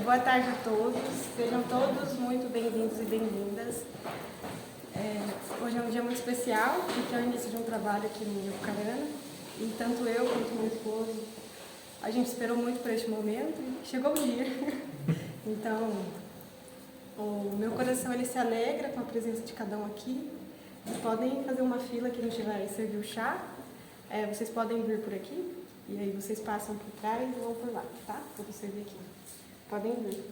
Boa tarde a todos, sejam todos muito bem-vindos e bem-vindas. Hoje é um dia muito especial, porque é o início de um trabalho aqui no Apucarana, e tanto eu quanto meu esposo, a gente esperou muito por este momento e chegou o dia. Então, o meu coração ele se alegra com a presença de cada um aqui. Vocês podem fazer uma fila que a gente vai servir o chá. Vocês podem vir por aqui, e aí vocês passam por trás e vão por lá, tá? Eu vou servir aqui. Podem vir.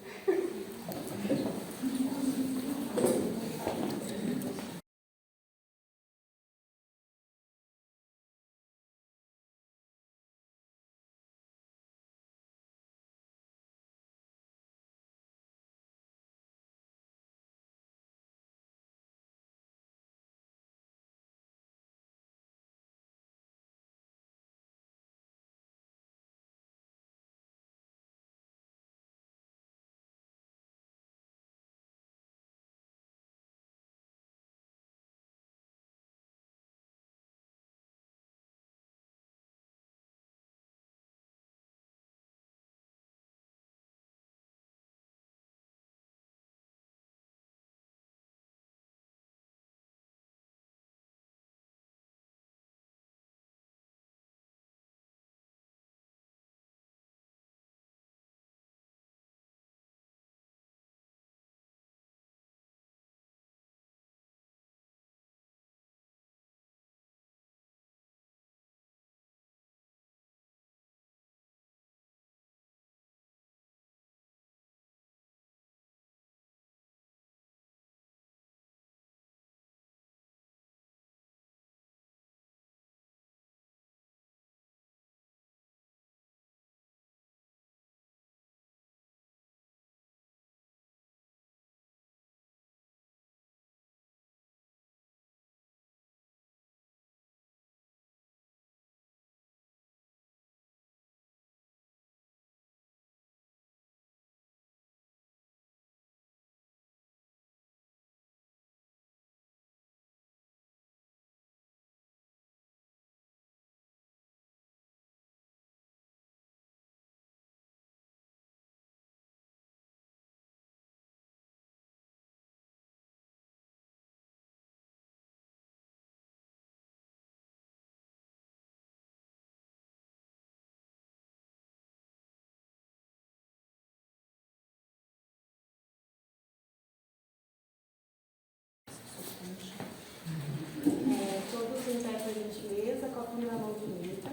Todos em pé, por gentileza, copo na mão direita.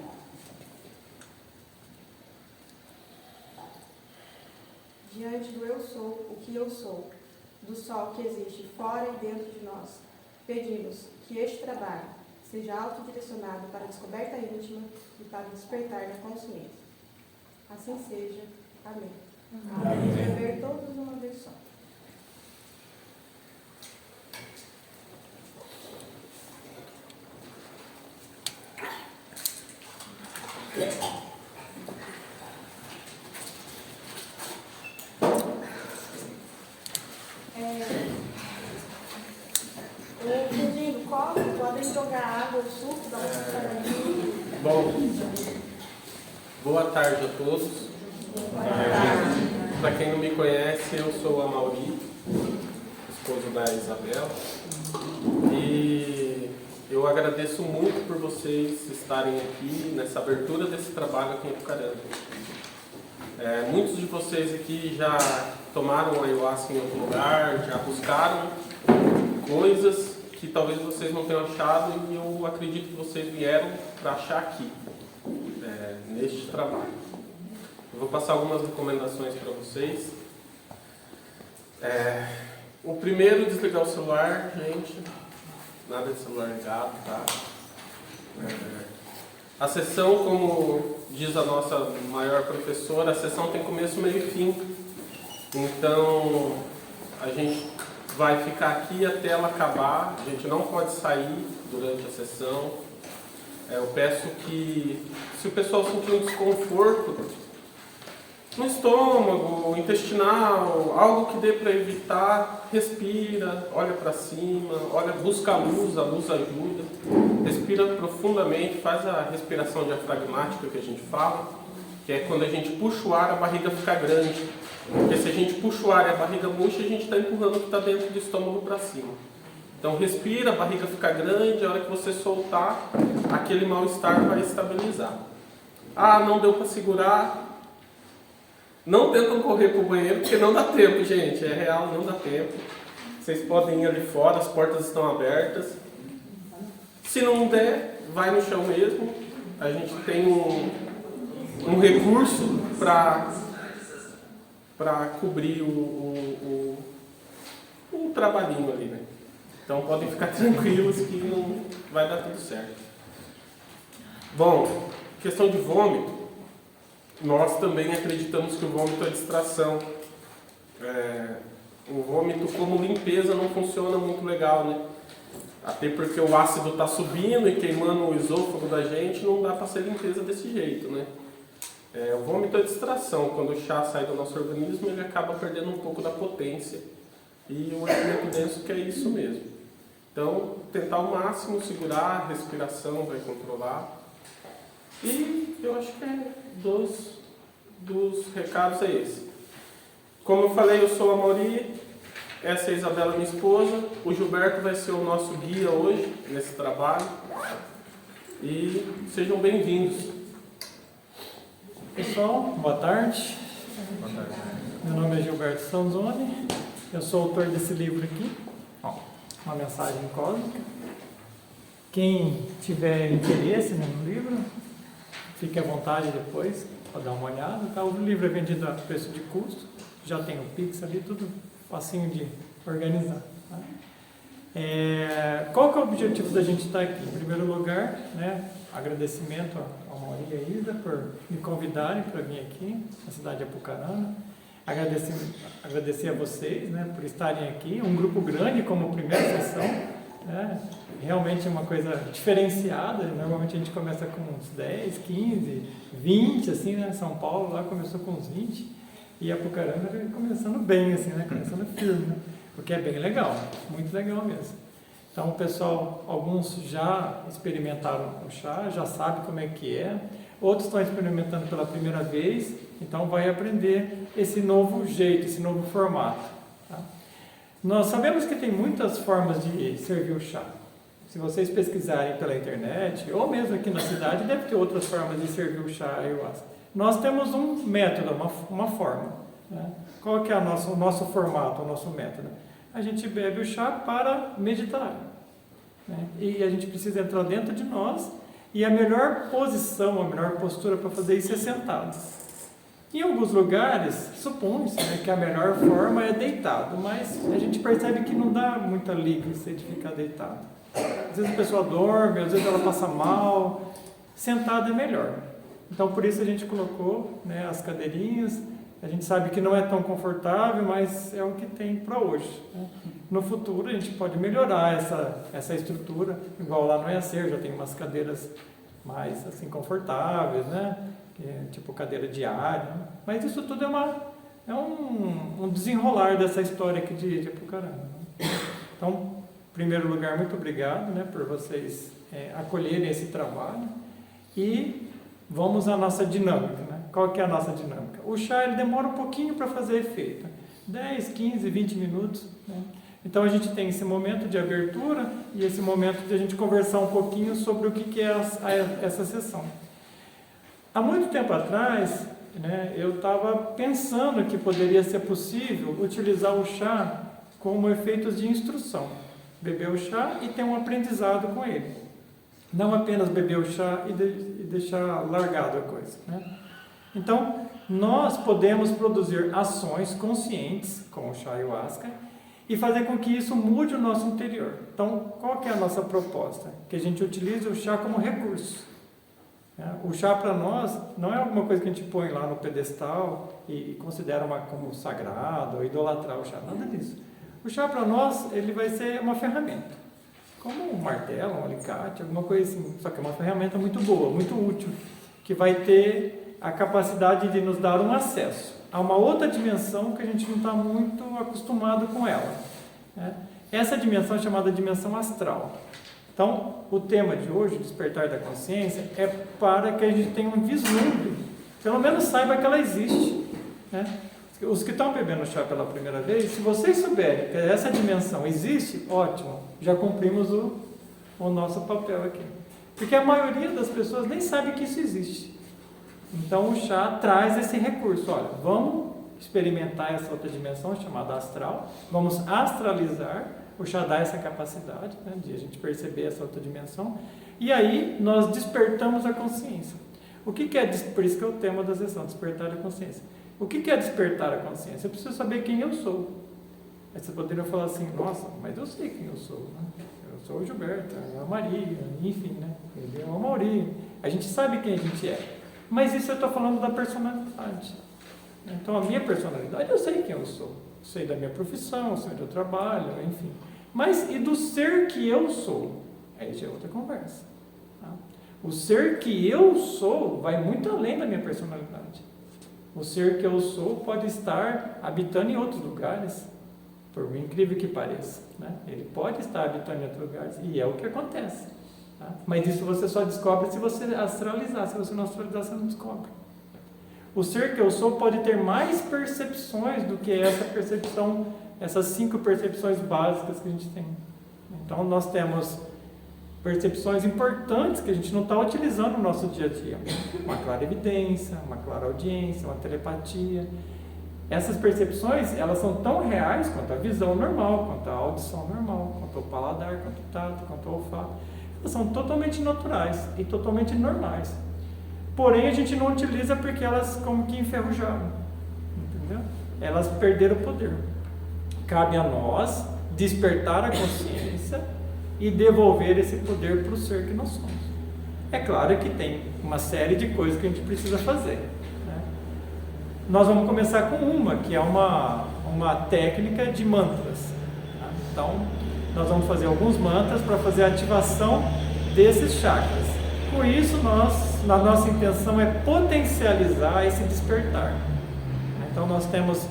Diante do eu sou, o que eu sou, do sol que existe fora e dentro de nós, pedimos que este trabalho seja autodirecionado para a descoberta íntima e para o despertar da consciência. Assim seja. Amém. Vamos beber todos uma vez só. Pedindo copo, podem jogar água, suco, dar uma paradinha. Bom, boa tarde a todos. Para quem não me conhece, eu sou a Mauri, esposo da Isabel, e eu agradeço muito por vocês estarem aqui nessa abertura desse trabalho aqui em Apucarana. Muitos de vocês aqui já tomaram ayahuasca em outro lugar, já buscaram coisas que talvez vocês não tenham achado, e eu acredito que vocês vieram para achar aqui, neste trabalho. Eu vou passar algumas recomendações para vocês. O primeiro, desligar o celular, gente. Nada de celular ligado, tá? A sessão, como diz a nossa maior professora, a sessão tem começo, meio e fim. Então, a gente vai ficar aqui até ela acabar. A gente não pode sair durante a sessão. Eu peço que, se o pessoal sentir um desconforto no estômago, intestinal, algo que dê para evitar, respira, olha para cima, busca a luz ajuda. Respira profundamente, faz a respiração diafragmática que a gente fala, que é quando a gente puxa o ar, a barriga fica grande. Porque se a gente puxa o ar e a barriga murcha, a gente está empurrando o que está dentro do estômago para cima. Então respira, a barriga fica grande, a hora que você soltar, aquele mal-estar vai estabilizar. Ah, não deu para segurar. Não tentam correr para o banheiro, porque não dá tempo, gente. É real, não dá tempo. Vocês podem ir ali fora, as portas estão abertas. Se não der, vai no chão mesmo. A gente tem um recurso para cobrir o trabalhinho ali, né? Então podem ficar tranquilos que não vai dar tudo certo. Bom, questão de vômito. Nós também acreditamos que o vômito é distração. O vômito como limpeza não funciona muito legal, né? Até porque o ácido está subindo e queimando o esôfago da gente, não dá para ser limpeza desse jeito, né? O vômito é distração. Quando o chá sai do nosso organismo, ele acaba perdendo um pouco da potência. E o alimento denso que é isso mesmo. Então, tentar ao máximo segurar, a respiração vai controlar. E eu acho que dos recados é esse. Como eu falei, eu sou a Mauri, essa é a Isabela, minha esposa. O Gilberto vai ser o nosso guia hoje, nesse trabalho. E sejam bem-vindos. Pessoal, boa tarde. Boa tarde. Meu nome é Gilberto Stanzoni. Eu sou autor desse livro aqui, Uma Mensagem Cósmica. Quem tiver interesse no livro, fique à vontade depois para dar uma olhada. Tá? O livro é vendido a preço de custo, já tem o Pix ali, tudo facinho de organizar. Tá? Qual que é o objetivo da gente estar aqui? Em primeiro lugar, né, agradecimento a Mauri e a Isa por me convidarem para vir aqui, na cidade de Apucarana. Agradecer a vocês, né, por estarem aqui, um grupo grande como primeira sessão, né, realmente é uma coisa diferenciada. Normalmente a gente começa com uns 10, 15, 20, assim, né, São Paulo lá começou com uns 20, e Apucarana começando bem, assim, né, começando firme, né, o que é bem legal, muito legal mesmo. Então o pessoal, alguns já experimentaram o chá, já sabem como é que é, outros estão experimentando pela primeira vez, então vai aprender esse novo jeito, esse novo formato. Tá? Nós sabemos que tem muitas formas de servir o chá. Se vocês pesquisarem pela internet, ou mesmo aqui na cidade, deve ter outras formas de servir o chá ayahuasca. Nós temos um método, uma forma. Né? Qual que é o nosso formato, o nosso método? A gente bebe o chá para meditar. Né? E a gente precisa entrar dentro de nós, e a melhor posição, a melhor postura para fazer isso é sentado. Em alguns lugares, supõe-se, né, que a melhor forma é deitado, mas a gente percebe que não dá muita liga de ficar deitado. Às vezes a pessoa dorme, às vezes ela passa mal. Sentado é melhor. Então por isso a gente colocou, né, as cadeirinhas. A gente sabe que não é tão confortável, mas é o que tem para hoje. Né? No futuro a gente pode melhorar essa estrutura, igual lá no EACER, já tem umas cadeiras mais assim, confortáveis, né? Tipo cadeira de ar, né? Mas isso tudo é um desenrolar dessa história aqui de Apucarana. Então, em primeiro lugar, muito obrigado, né, por vocês acolherem esse trabalho. E vamos à nossa dinâmica. Né? Qual que é a nossa dinâmica? O chá ele demora um pouquinho para fazer efeito, 10, 15, 20 minutos. Né? Então a gente tem esse momento de abertura e esse momento de a gente conversar um pouquinho sobre o que é essa sessão. Há muito tempo atrás, né, eu estava pensando que poderia ser possível utilizar o chá como efeitos de instrução. Beber o chá e ter um aprendizado com ele. Não apenas beber o chá e deixar largado a coisa. Né? Então, nós podemos produzir ações conscientes com o chá ayahuasca e fazer com que isso mude o nosso interior. Então, qual que é a nossa proposta? Que a gente utilize o chá como recurso. O chá para nós não é alguma coisa que a gente põe lá no pedestal e considera como sagrado, ou idolatrar o chá, nada disso. O chá para nós ele vai ser uma ferramenta, como um martelo, um alicate, alguma coisa assim, só que é uma ferramenta muito boa, muito útil, que vai ter a capacidade de nos dar um acesso a uma outra dimensão que a gente não está muito acostumado com ela. Né? Essa dimensão é chamada dimensão astral. Então, o tema de hoje, Despertar da Consciência, é para que a gente tenha um vislumbre, pelo menos saiba que ela existe. Né? Os que estão bebendo chá pela primeira vez, se vocês souberem que essa dimensão existe, ótimo, já cumprimos o nosso papel aqui. Porque a maioria das pessoas nem sabe que isso existe. Então o chá traz esse recurso. Olha, vamos experimentar essa outra dimensão chamada astral, vamos astralizar. O chá dá essa capacidade, né, de a gente perceber essa outra dimensão. E aí nós despertamos a consciência. O que é, por isso que é o tema da sessão, despertar a consciência. O que é despertar a consciência? Eu preciso saber quem eu sou. Aí você poderia falar assim, nossa, mas eu sei quem eu sou, né? Eu sou o Gilberto, a Maria, enfim, né? Ele é o Mauri. A gente sabe quem a gente é. Mas isso eu estou falando da personalidade. Então a minha personalidade, eu sei quem eu sou. Sei da minha profissão, sei do trabalho, enfim. Mas e do ser que eu sou? Aí já é outra conversa. Tá? O ser que eu sou vai muito além da minha personalidade. O ser que eu sou pode estar habitando em outros lugares, por incrível que pareça, né? Ele pode estar habitando em outros lugares, e é o que acontece. Tá? Mas isso você só descobre se você astralizar. Se você não astralizar, você não descobre. O ser que eu sou pode ter mais percepções do que essa percepção, essas 5 percepções básicas que a gente tem. Então nós temos percepções importantes que a gente não está utilizando no nosso dia a dia. Uma clarevidência, uma clareaudiência, uma telepatia. Essas percepções, elas são tão reais quanto a visão normal, quanto a audição normal, quanto o paladar, quanto o tato, quanto o olfato. Elas são totalmente naturais e totalmente normais. Porém, a gente não utiliza porque elas como que enferrujaram. Entendeu? Elas perderam o poder. Cabe a nós despertar a consciência e devolver esse poder para o ser que nós somos. É claro que tem uma série de coisas que a gente precisa fazer, né? Nós vamos começar com uma, que é uma técnica de mantras. Tá? Então, nós vamos fazer alguns mantras para fazer a ativação desses chakras. Com isso, a nossa intenção é potencializar esse despertar. Então, nós temos,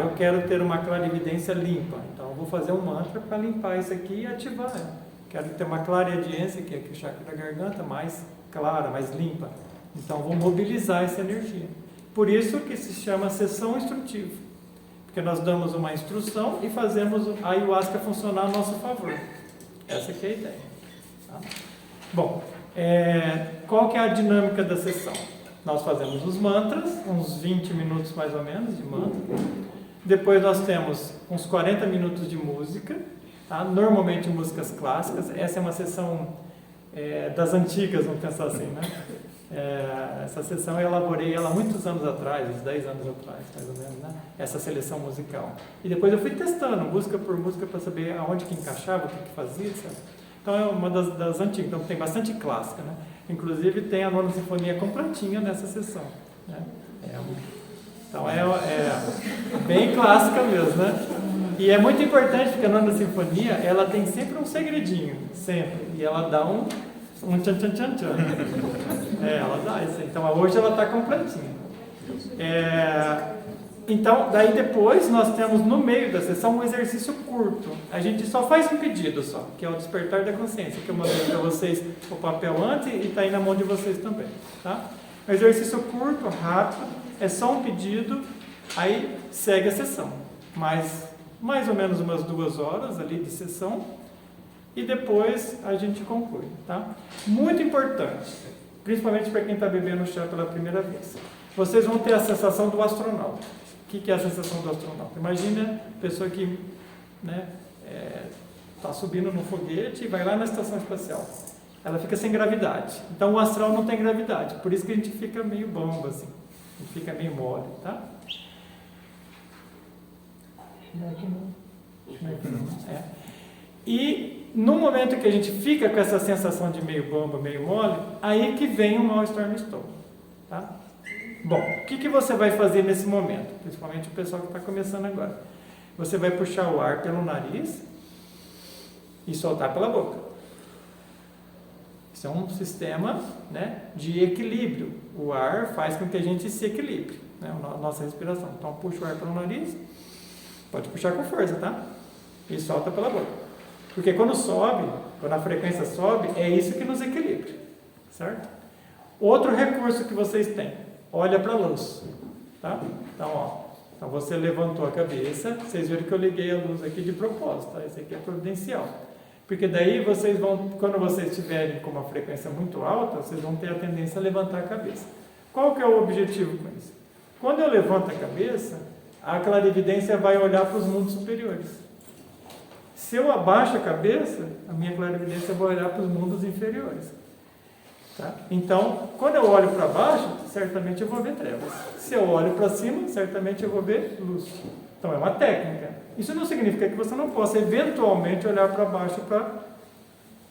eu quero ter uma clarividência limpa. Então, eu vou fazer um mantra para limpar isso aqui e ativar ela. Quero ter uma clareaudiência, que é o chakra da garganta, mais clara, mais limpa. Então, vou mobilizar essa energia. Por isso que se chama sessão instrutiva. Porque nós damos uma instrução e fazemos a ayahuasca funcionar a nosso favor. Essa aqui é a ideia. Tá? Bom, qual que é a dinâmica da sessão? Nós fazemos os mantras, uns 20 minutos mais ou menos de mantra. Depois nós temos uns 40 minutos de música, tá? Normalmente músicas clássicas. Essa é uma sessão das antigas, vamos pensar assim, né? Essa sessão eu elaborei ela há muitos anos atrás, uns 10 anos atrás, mais ou menos, né? Essa seleção musical. E depois eu fui testando, música por música, para saber aonde que encaixava, o que fazia, etc. Então é uma das antigas, então tem bastante clássica, né? Inclusive tem a Nona Sinfonia completinha nessa sessão, né? Então é bem clássica mesmo, né? E é muito importante porque a Nona Sinfonia, ela tem sempre um segredinho, sempre. E ela dá um tchan tchan tchan tchan. Ela dá isso. Então hoje ela está completinha. Então, daí depois nós temos no meio da sessão um exercício curto. A gente só faz um pedido só, que é o despertar da consciência, que eu mandei para vocês o papel antes e está aí na mão de vocês também. Tá? Um exercício curto, rápido, é só um pedido, aí segue a sessão. Mais ou menos umas 2 horas ali de sessão e depois a gente conclui. Tá? Muito importante, principalmente para quem está bebendo chá pela primeira vez. Vocês vão ter a sensação do astronauta. O que é a sensação do astronauta? Imagina a pessoa que está subindo no foguete e vai lá na estação espacial. Ela fica sem gravidade. Então o astral não tem gravidade. Por isso que a gente fica meio bambo assim. A gente fica meio mole, tá? E no momento que a gente fica com essa sensação de meio bamba, meio mole, aí que vem o mal-estar no estômago. Tá? Bom, o que você vai fazer nesse momento? Principalmente o pessoal que está começando agora. Você vai puxar o ar pelo nariz e soltar pela boca. Isso é um sistema, né, de equilíbrio. O ar faz com que a gente se equilibre, né, a nossa respiração. Então puxa o ar pelo nariz, pode puxar com força, tá? E solta pela boca. Porque quando a frequência sobe, é isso que nos equilibra, certo? Outro recurso que vocês têm, olha para a luz, tá? Então, Então você levantou a cabeça, vocês viram que eu liguei a luz aqui de propósito, tá? Esse aqui é providencial. Porque daí vocês vão, quando vocês estiverem com uma frequência muito alta, vocês vão ter a tendência a levantar a cabeça. Qual que é o objetivo com isso? Quando eu levanto a cabeça, a clarividência vai olhar para os mundos superiores. Se eu abaixo a cabeça, a minha clarividência vai olhar para os mundos inferiores. Tá? Então, quando eu olho para baixo, certamente eu vou ver trevas. Se eu olho para cima, certamente eu vou ver luz. Então, é uma técnica. Isso não significa que você não possa eventualmente olhar para baixo para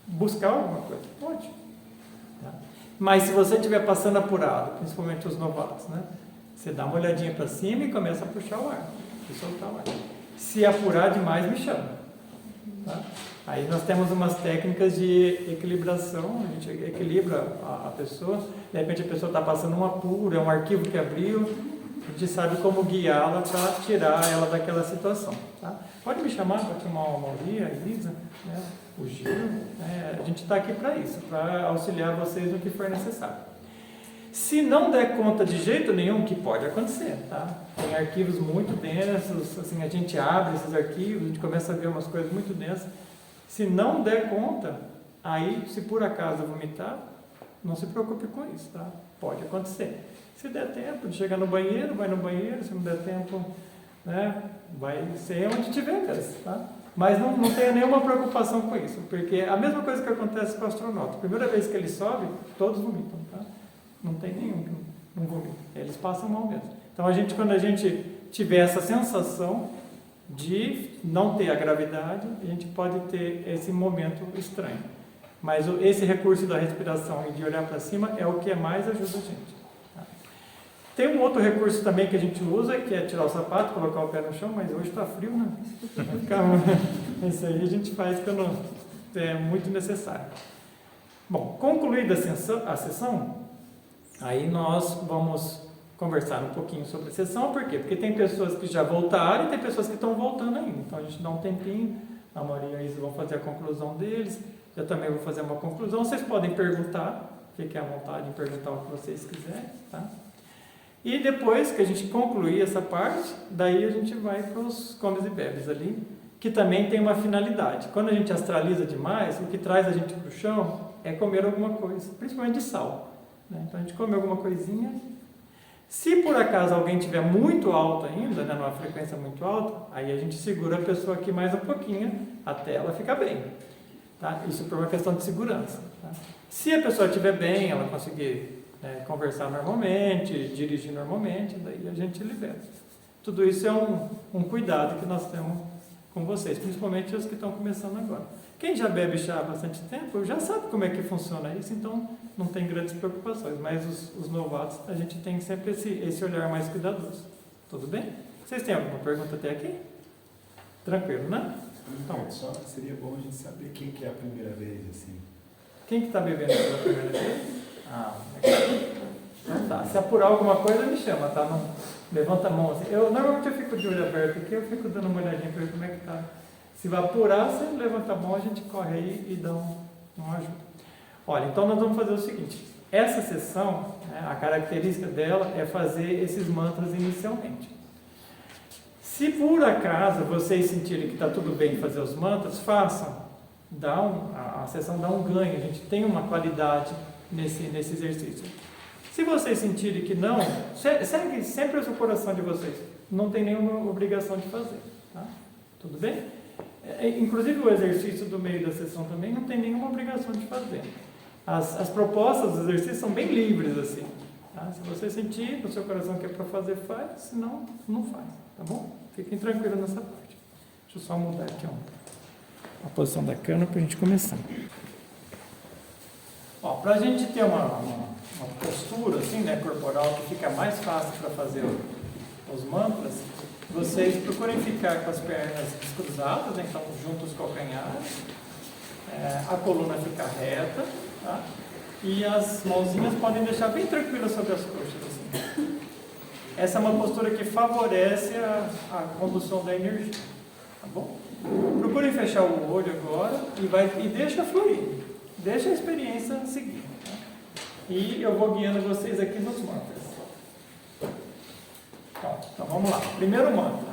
buscar alguma coisa. Pode. Tá? Mas se você estiver passando apurado, principalmente os novatos, né? Você dá uma olhadinha para cima e começa a puxar o ar. E soltar o ar. Se apurar demais, me chama. Tá? Aí nós temos umas técnicas de equilibração, a gente equilibra a pessoa, de repente a pessoa está passando um apuro, é um arquivo que abriu, a gente sabe como guiá-la para tirar ela daquela situação. Tá? Pode me chamar para tomar uma Mauri, a Elisa, né? O Gil, né? A gente está aqui para isso, para auxiliar vocês no que for necessário. Se não der conta de jeito nenhum, que pode acontecer, tá? Tem arquivos muito densos, assim, a gente abre esses arquivos, a gente começa a ver umas coisas muito densas. Se não der conta, aí, se por acaso vomitar, não se preocupe com isso, tá? Pode acontecer. Se der tempo de chegar no banheiro, vai no banheiro, se não der tempo, né, vai ser onde tiver mesmo, tá? Mas não tenha nenhuma preocupação com isso, porque a mesma coisa que acontece com o astronauta. Primeira vez que ele sobe, todos vomitam, tá? Não tem nenhum que não vomita. Eles passam mal mesmo. Então, quando a gente tiver essa sensação de não ter a gravidade, a gente pode ter esse momento estranho. Mas esse recurso da respiração e de olhar para cima é o que mais ajuda a gente. Tá? Tem um outro recurso também que a gente usa, que é tirar o sapato, colocar o pé no chão, mas hoje está frio, né? Isso aí a gente faz quando é muito necessário. Bom, concluída a sessão, aí nós vamos conversar um pouquinho sobre a sessão. Por quê? Porque tem pessoas que já voltaram e tem pessoas que estão voltando ainda. Então a gente dá um tempinho, a Maria e a Isa vão fazer a conclusão deles, eu também vou fazer uma conclusão. Vocês podem perguntar, fiquem à vontade em perguntar o que vocês quiserem, tá? E depois que a gente concluir essa parte, daí a gente vai para os comes e bebes ali, que também tem uma finalidade. Quando a gente astraliza demais, o que traz a gente para o chão é comer alguma coisa, principalmente de sal, né? Então a gente come alguma coisinha. Se por acaso alguém estiver muito alto ainda, né, numa frequência muito alta, aí a gente segura a pessoa aqui mais um pouquinho até ela ficar bem. Tá? Isso por uma questão de segurança. Tá? Se a pessoa estiver bem, ela conseguir, né, conversar normalmente, dirigir normalmente, daí a gente libera. Tudo isso é um cuidado que nós temos com vocês, principalmente os que estão começando agora. Quem já bebe chá há bastante tempo já sabe como é que funciona isso, então não tem grandes preocupações, mas os novatos, a gente tem sempre esse olhar mais cuidadoso. Tudo bem? Vocês têm alguma pergunta até aqui? Tranquilo, né? Então, só seria bom a gente saber quem que é a primeira vez, assim. Quem que está bebendo pela primeira vez? Então tá. Se apurar alguma coisa, me chama, tá? Não, levanta a mão assim. Normalmente eu fico de olho aberto aqui, eu fico dando uma olhadinha para ver como é que tá. Se vai apurar, você levanta a mão, a gente corre aí e dá uma ajuda. Olha, então nós vamos fazer o seguinte. Essa sessão, né, a característica dela é fazer esses mantras inicialmente. Se por acaso vocês sentirem que está tudo bem fazer os mantras, façam. A sessão dá um ganho, a gente tem uma qualidade nesse exercício. Se vocês sentirem que não, segue sempre o seu coração de vocês. Não tem nenhuma obrigação de fazer. Tá? Tudo bem? Inclusive o exercício do meio da sessão também não tem nenhuma obrigação de fazer. As propostas do exercício são bem livres assim. Tá? Se você sentir no seu coração que é para fazer, faz. Se não, não faz. Tá bom? Fiquem tranquilos nessa parte. Deixa eu só mudar aqui a posição da câmera para a gente começar. Para a gente ter uma postura assim, né, corporal que fica mais fácil para fazer os mantras, vocês procurem ficar com as pernas descruzadas, né, então junto os calcanhares, a coluna fica reta, tá? E as mãozinhas podem deixar bem tranquilas sobre as coxas. Assim. Essa é uma postura que favorece a condução da energia, tá bom? Procurem fechar o olho agora e deixa fluir, deixa a experiência seguir. Tá? E eu vou guiando vocês aqui nos mantras. Bom, então vamos lá. Primeiro mantra.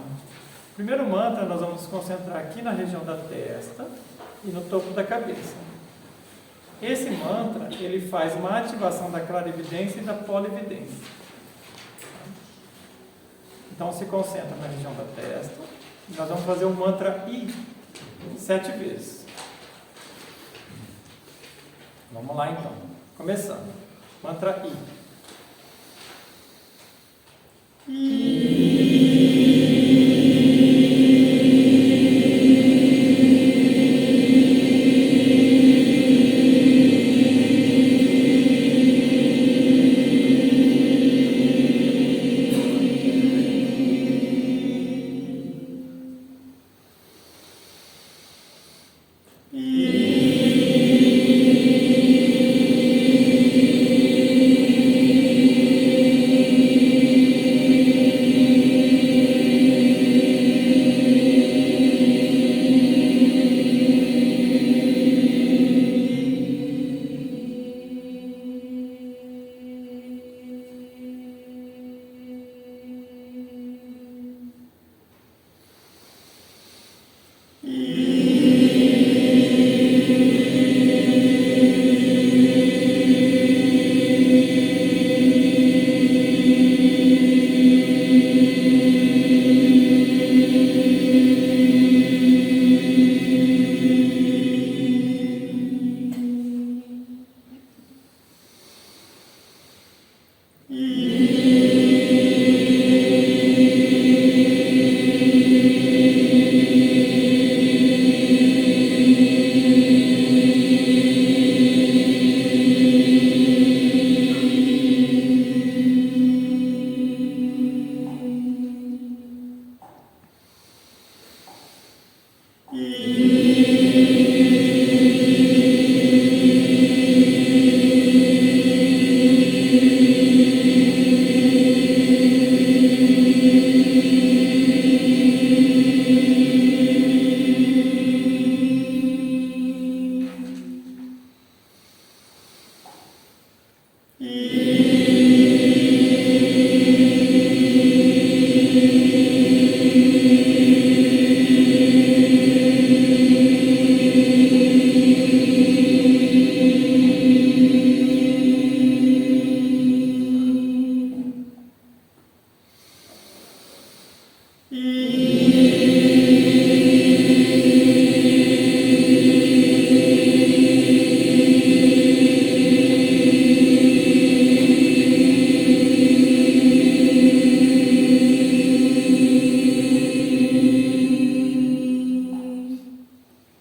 Primeiro mantra, nós vamos nos concentrar aqui na região da testa e no topo da cabeça. Esse mantra, ele faz uma ativação da clarividência e da polividência. Então, se concentra na região da testa. Nós vamos fazer o mantra I 7 vezes. Vamos lá, então. Começando. Mantra I.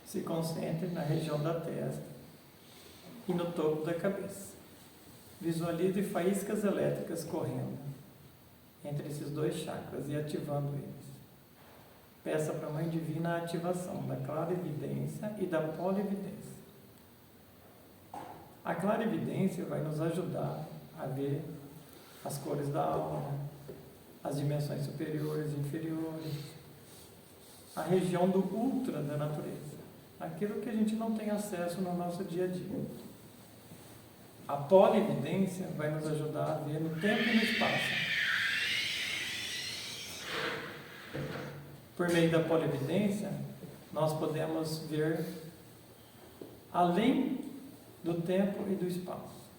Se concentre na região da testa e no topo da cabeça. Visualize faíscas elétricas correndo entre esses dois chakras e ativando eles. Peça para a Mãe Divina a ativação da clarividência e da polividência. A clarividência vai nos ajudar a ver as cores da aura, as dimensões superiores e inferiores, a região do ultra da natureza, aquilo que a gente não tem acesso no nosso dia a dia. A polividência vai nos ajudar a ver no tempo e no espaço. Por meio da polividência, nós podemos ver além do tempo e do espaço.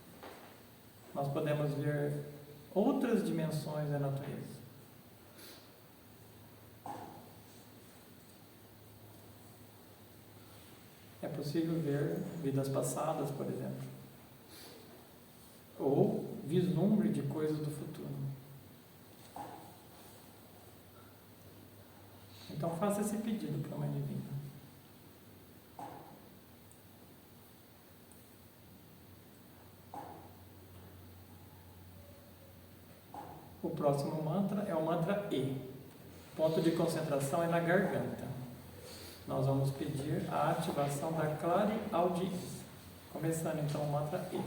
Nós podemos ver outras dimensões da natureza. É possível ver vidas passadas, por exemplo, ou vislumbre de coisas do futuro. Então faça esse pedido para a Mãe Divina. O próximo mantra é o mantra E. Ponto de concentração é na garganta. Nós vamos pedir a ativação da clareaudiência. Começando então o mantra E.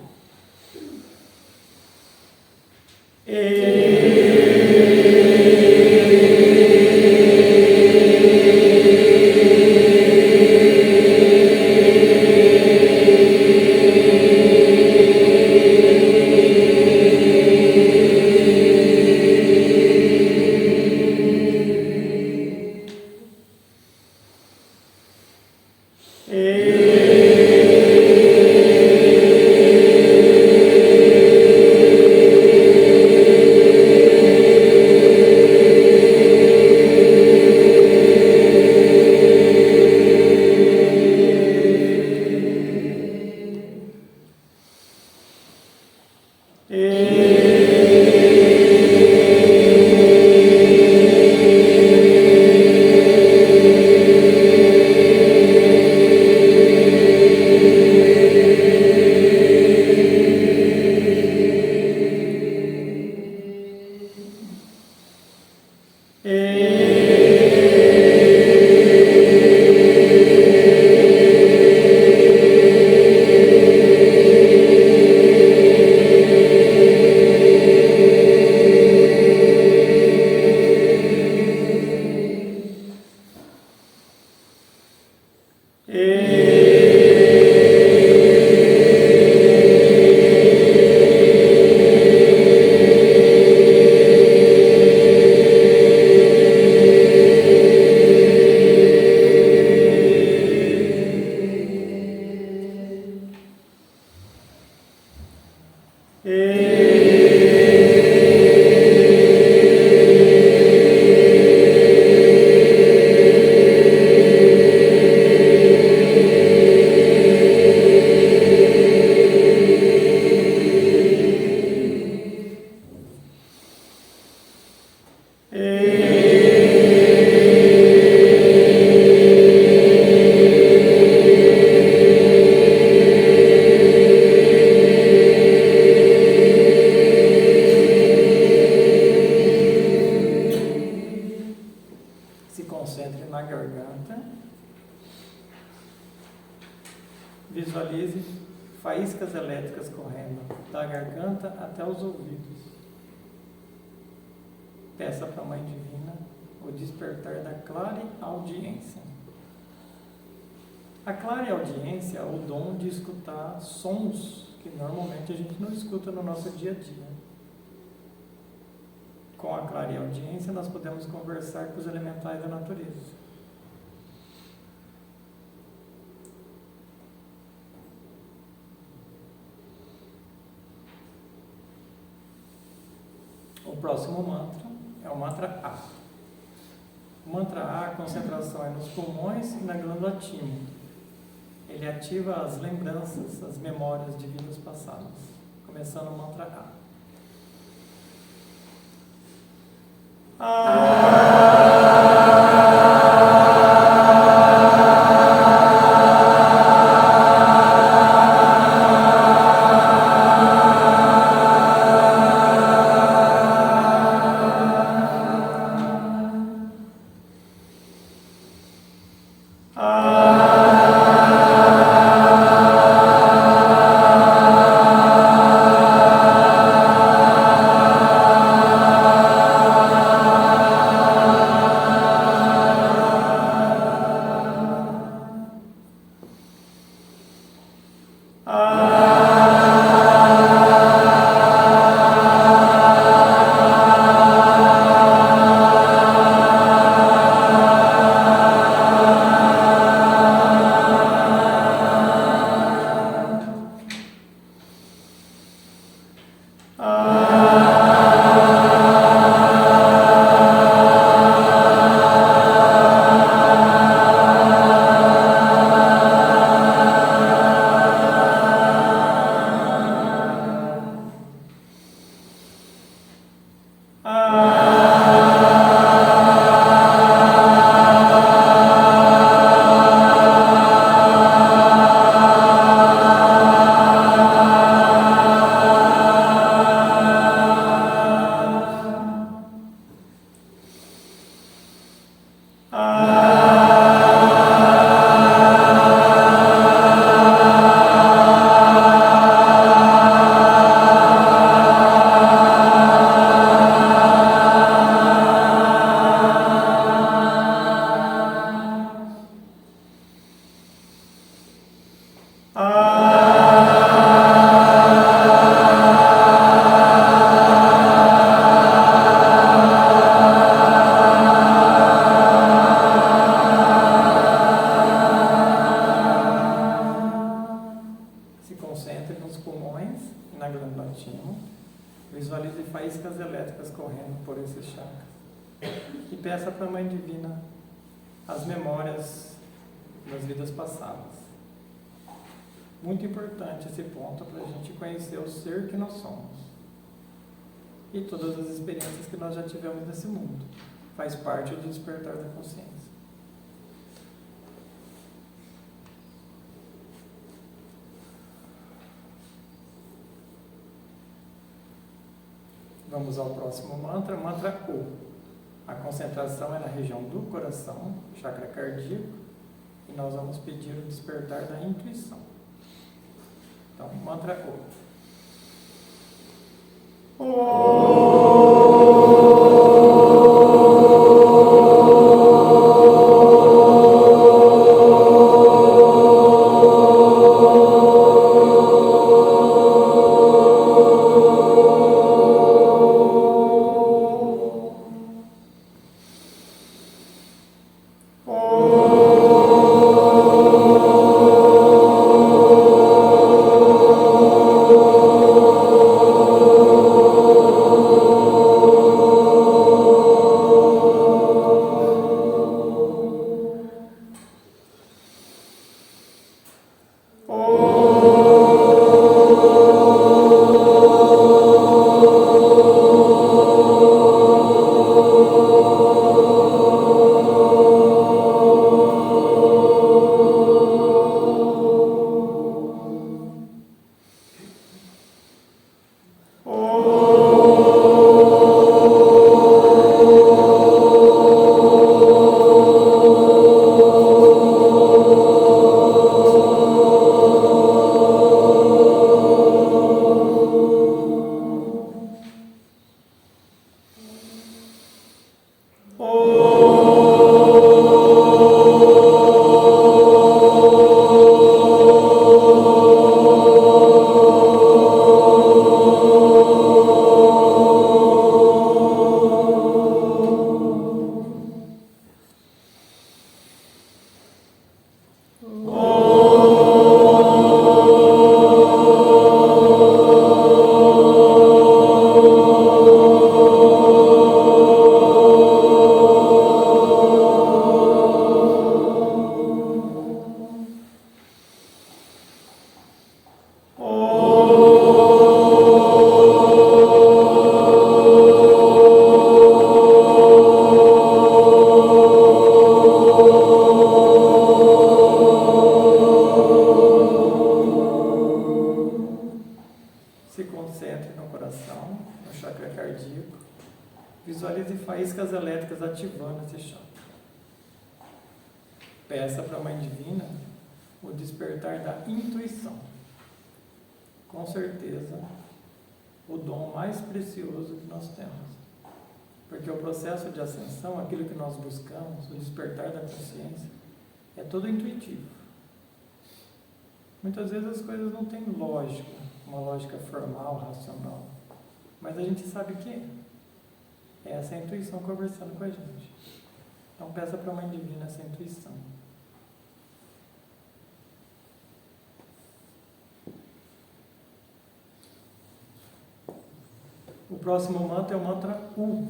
Se concentre na garganta. Visualize faíscas elétricas correndo da garganta até os ouvidos. Peça para a Mãe Divina o despertar da clareaudiência. A clareaudiência é o dom de escutar sons que normalmente a gente não escuta no nosso dia a dia. Com a clareaudiência nós podemos conversar com os elementais da natureza. O próximo mantra é o mantra A. O mantra A, a concentração é nos pulmões e na glândula timo. Ele ativa as lembranças, as memórias de vidas passadas. Começando o mantra A. Visualize faíscas elétricas correndo por esses chakras. E peça para a Mãe Divina as memórias das vidas passadas. Muito importante esse ponto para a gente conhecer o ser que nós somos. E todas as experiências que nós já tivemos nesse mundo. Faz parte do despertar da consciência. Vamos ao próximo mantra, mantra O. A concentração é na região do coração, chakra cardíaco, e nós vamos pedir o despertar da intuição. Então, mantra O. peça para a Mãe Divina o despertar da intuição. Com certeza, o dom mais precioso que nós temos. Porque o processo de ascensão, aquilo que nós buscamos, o despertar da consciência, é todo intuitivo. Muitas vezes as coisas não têm lógica, uma lógica formal, racional. Mas a gente sabe que é essa intuição conversando com a gente. Então peça para a Mãe Divina essa intuição. O próximo mantra é o mantra U.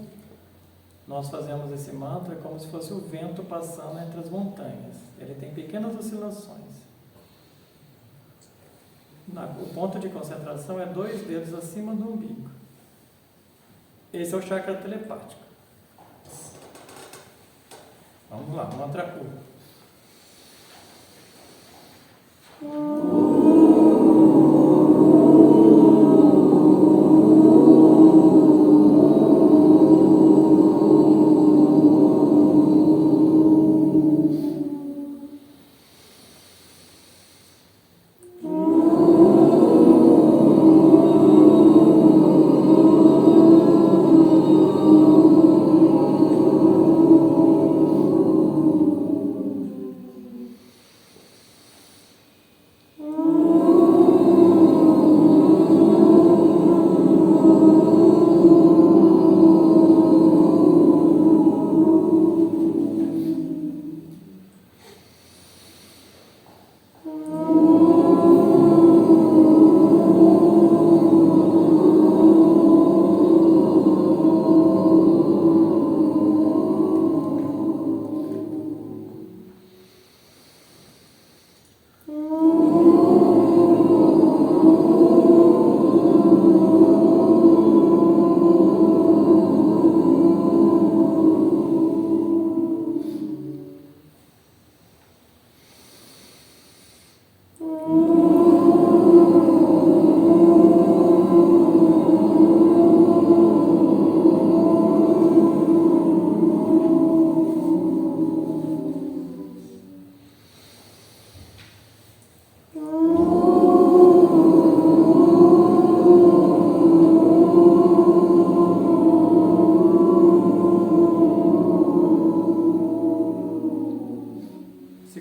Nós fazemos esse mantra como se fosse o vento passando entre as montanhas. Ele tem pequenas oscilações. O ponto de concentração é 2 dedos acima do umbigo. Esse é o chakra telepático. Vamos lá, mantra U.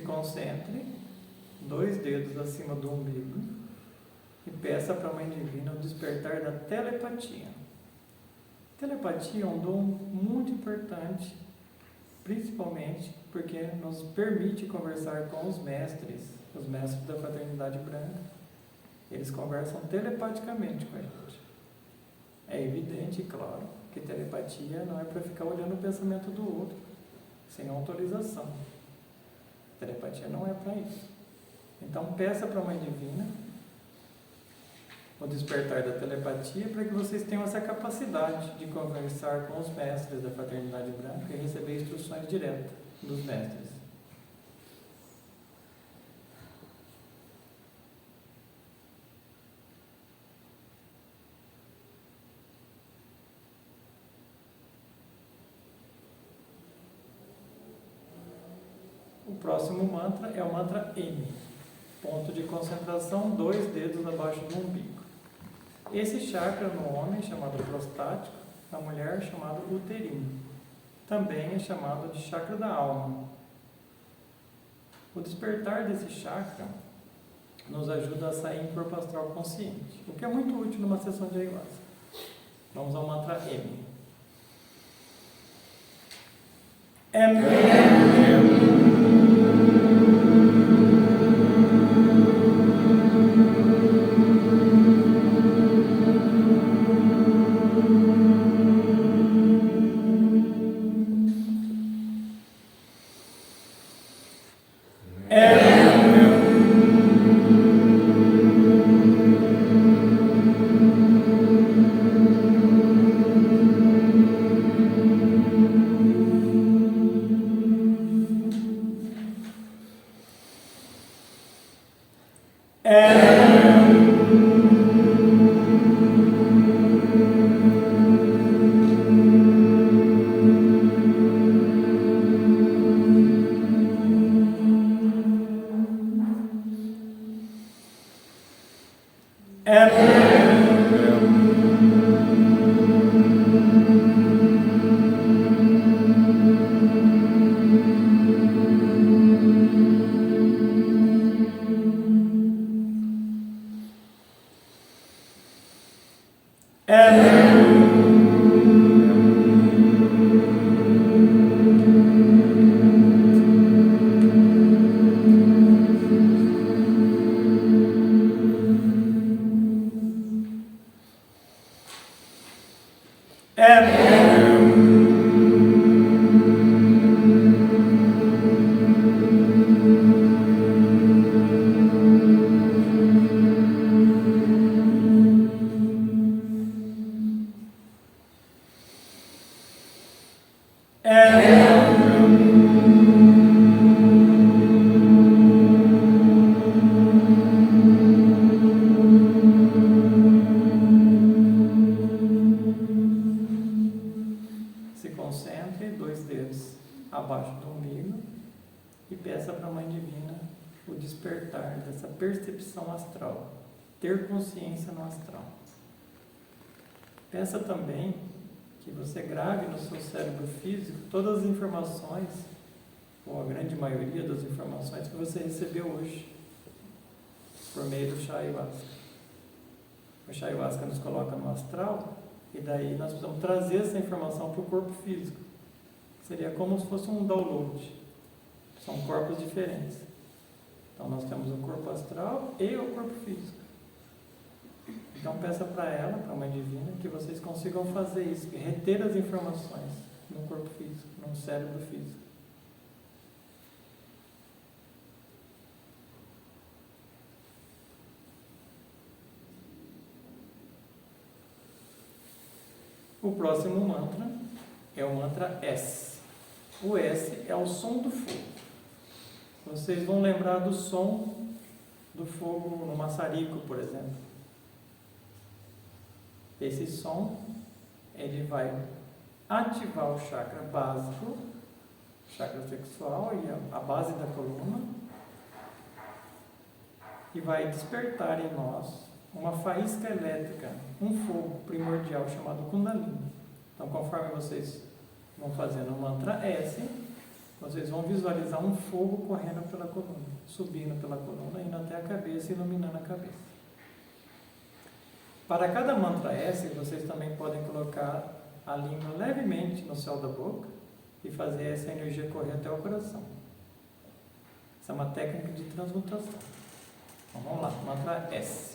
Concentre 2 dedos acima do umbigo e peça para a Mãe Divina o despertar da telepatia. Telepatia é um dom muito importante, principalmente porque nos permite conversar com os mestres da Fraternidade Branca. Eles conversam telepaticamente com a gente. É evidente, claro, que telepatia não é para ficar olhando o pensamento do outro, sem autorização. Telepatia não é para isso. Então peça para a Mãe Divina o despertar da telepatia para que vocês tenham essa capacidade de conversar com os mestres da Fraternidade Branca e receber instruções diretas dos mestres. O próximo mantra é o mantra M. Ponto de concentração, 2 dedos abaixo do umbigo. Esse chakra no homem é chamado prostático, na mulher é chamado uterino. Também é chamado de chakra da alma. O despertar desse chakra nos ajuda a sair em corpo astral consciente, o que é muito útil numa sessão de ayahuasca. Vamos ao mantra M. M. Divino e peça para a Mãe Divina o despertar dessa percepção astral, ter consciência no astral. Peça também que você grave no seu cérebro físico todas as informações, ou a grande maioria das informações que você recebeu hoje, por meio do chá ayahuasca. O chá ayahuasca nos coloca no astral, e daí nós precisamos trazer essa informação para o corpo físico. Seria como se fosse um download. São corpos diferentes. Então nós temos o corpo astral e o corpo físico. Então peça para ela, para a Mãe Divina, que vocês consigam fazer isso, reter as informações no corpo físico, no cérebro físico. O próximo mantra é o mantra S. O S é o som do fogo. Vocês vão lembrar do som do fogo no maçarico, por exemplo. Esse som, ele vai ativar o chakra básico, chakra sexual e a base da coluna, e vai despertar em nós uma faísca elétrica, um fogo primordial chamado Kundalini. Então, conforme vocês vão fazendo o mantra S, vocês vão visualizar um fogo correndo pela coluna, subindo pela coluna, indo até a cabeça, iluminando a cabeça. Para cada mantra S, vocês também podem colocar a língua levemente no céu da boca e fazer essa energia correr até o coração. Essa é uma técnica de transmutação. Então, vamos lá, mantra S.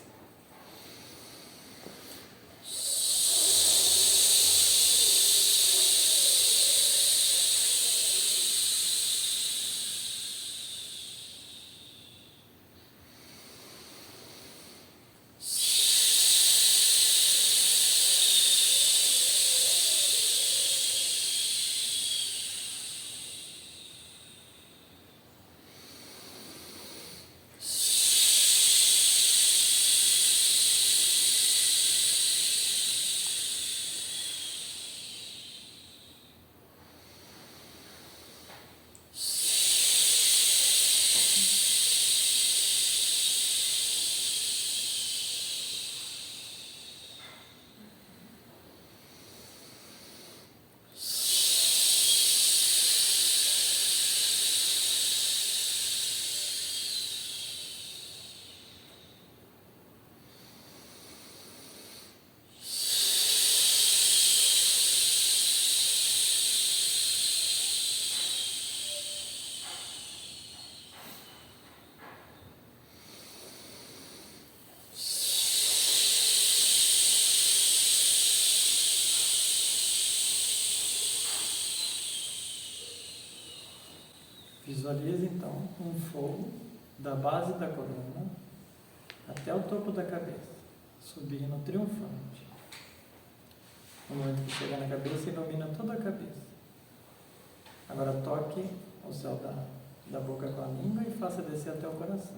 Visualize então um fogo da base da coluna até o topo da cabeça, subindo triunfante. No momento que chegar na cabeça, ilumina toda a cabeça. Agora toque o céu da boca com a língua e faça descer até o coração.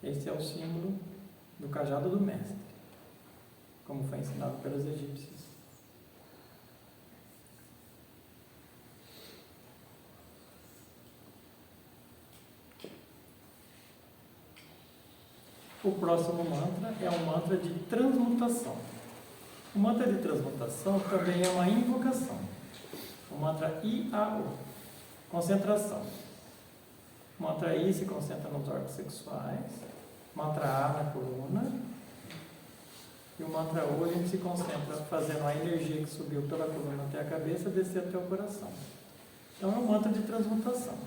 Esse é o símbolo do cajado do mestre, como foi ensinado pelos egípcios. O próximo mantra é um mantra de transmutação. O mantra de transmutação também é uma invocação. O mantra I-A-O, concentração. O mantra I se concentra nos órgãos sexuais, o mantra A na coluna, e o mantra O a gente se concentra fazendo a energia que subiu pela coluna até a cabeça descer até o coração. Então é um mantra de transmutação.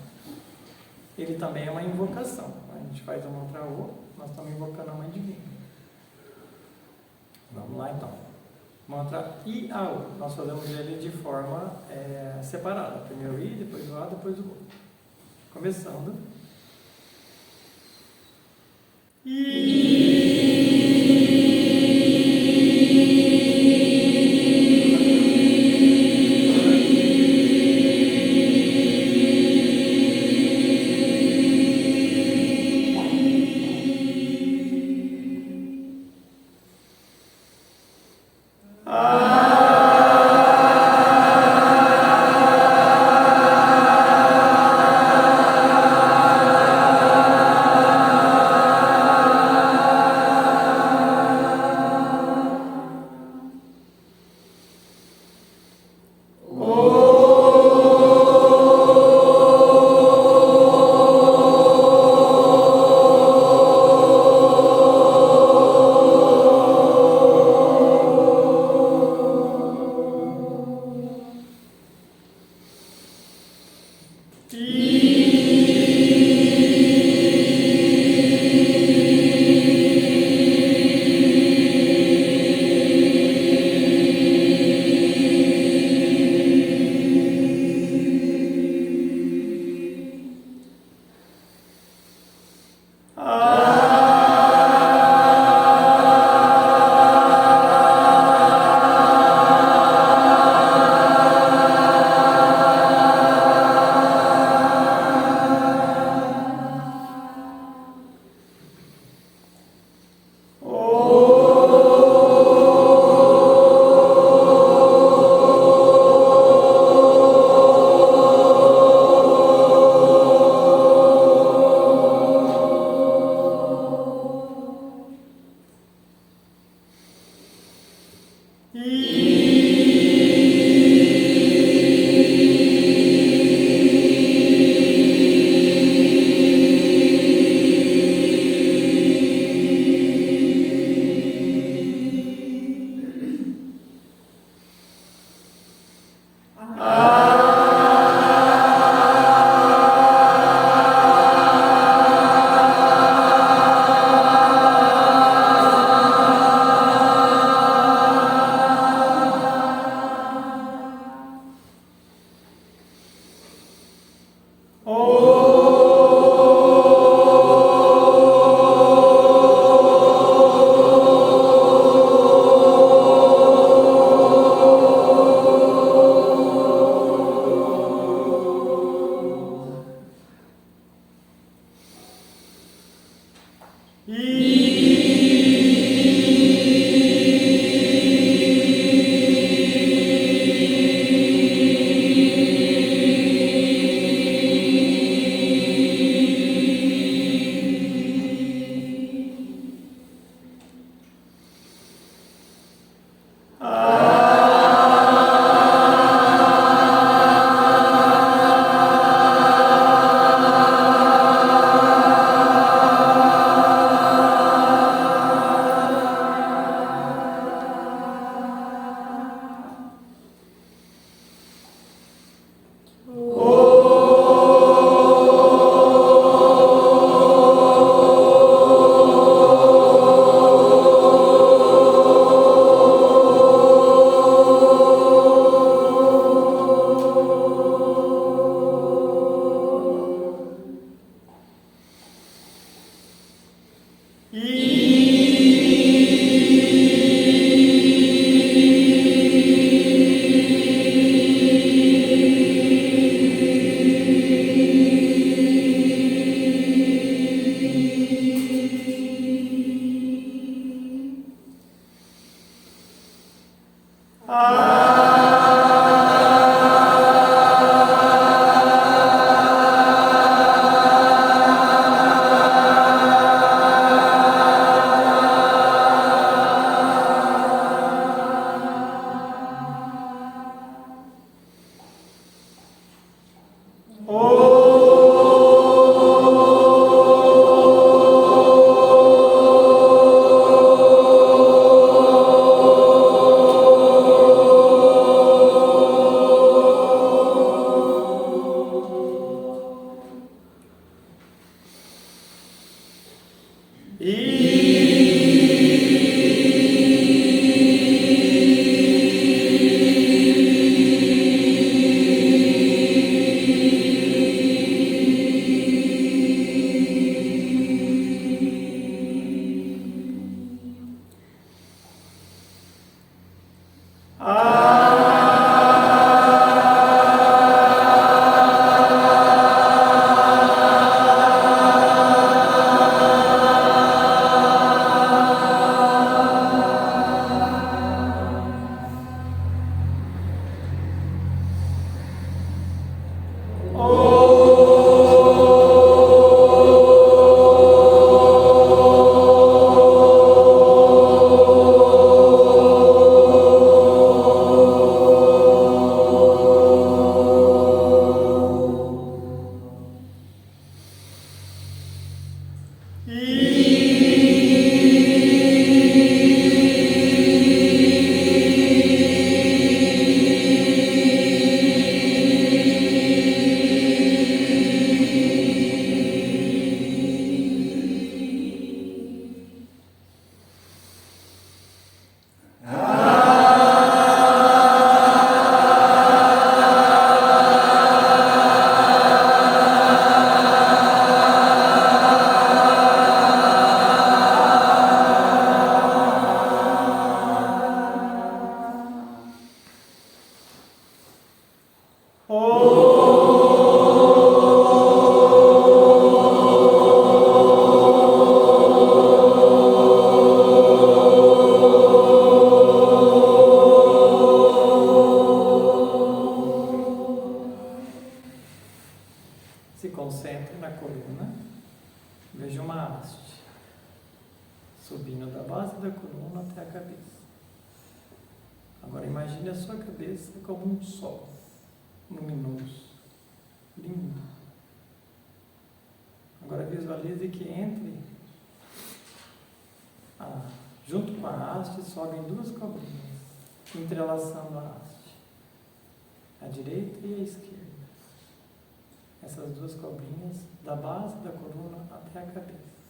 Ele também é uma invocação. A gente faz o mantra O, nós estamos invocando a Mãe Divina. Vamos lá então. Mantra I-A-O. Nós fazemos ele de forma separada. Primeiro o I, depois o A, depois o O. Começando. I. Ah! Se concentre na coluna. Veja uma haste subindo da base da coluna até a cabeça. Agora imagine a sua cabeça como um sol luminoso, lindo. Agora visualize que junto com a haste sobem duas cobrinhas, entrelaçando a haste, a direita e a esquerda. Essas duas cobrinhas da base da coluna até a cabeça.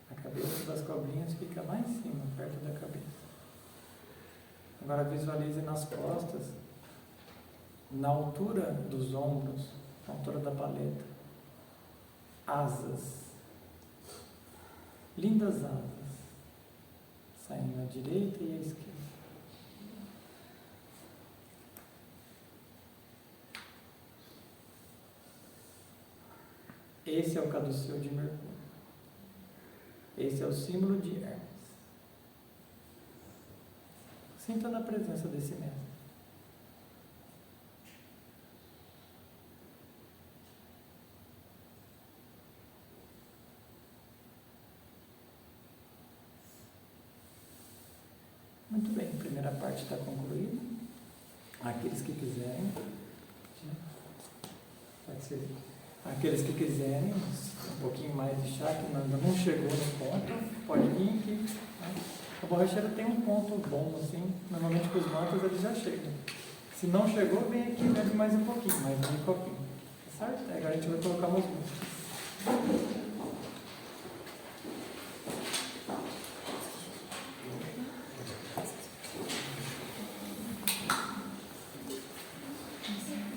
A cabeça das cobrinhas fica lá em cima, perto da cabeça. Agora visualize nas costas, na altura dos ombros, na altura da paleta, asas, lindas asas, saindo à direita e à esquerda. Esse é o caduceu de Mercúrio. Esse é o símbolo de Hermes. Sinta na presença desse mestre. Muito bem, a primeira parte está concluída. Aqueles que quiserem, pode ser. Aqueles que quiserem um pouquinho mais de chá, que ainda não chegou no ponto, pode vir aqui. Tá? A borracheira tem um ponto bom, assim, normalmente com os mantos eles já chegam. Se não chegou, vem aqui e bebe mais um pouquinho, mais um copinho. Tá certo? Agora a gente vai colocar umas músicas.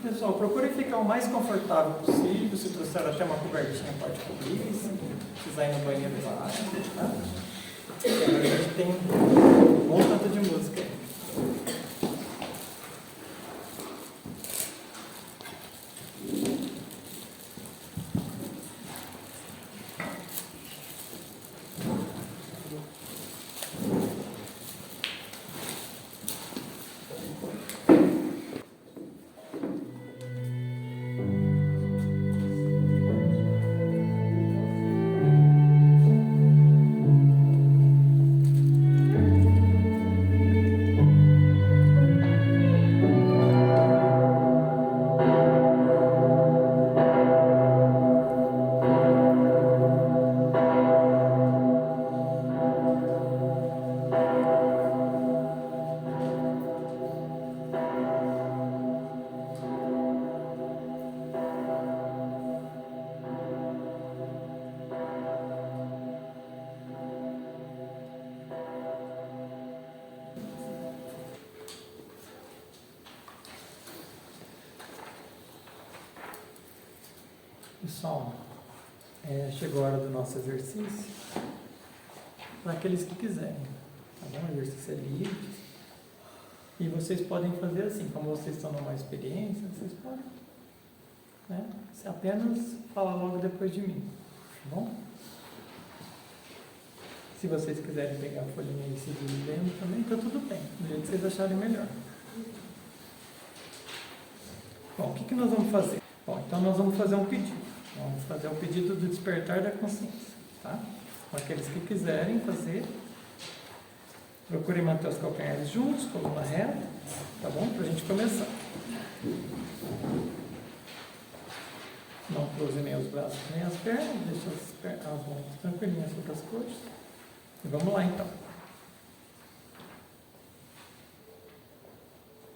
Pessoal, procure ficar o mais confortável possível. Se trouxer até uma cobertinha, pode cobrir. Se precisar ir no banheiro, vai. Tá? E agora a gente tem um bom tanto de música aí. Pessoal, chegou a hora do nosso exercício. Para aqueles que quiserem, tá bom? O exercício é livre. E vocês podem fazer assim, como vocês estão numa experiência, vocês podem, né? Você apenas fala logo depois de mim, tá bom? Se vocês quiserem pegar a folhinha e seguir lendo também, tá tudo bem, do jeito que vocês acharem melhor. Bom, o que nós vamos fazer? Bom, então nós vamos fazer um pedido. Vamos fazer um pedido do despertar da consciência, tá? Para aqueles que quiserem fazer, procurem manter os calcanhares juntos, coluna reta, tá bom? Para a gente começar. Não cruze nem os braços nem as pernas, deixa as mãos tranquilinhas sobre as coxas. E vamos lá então.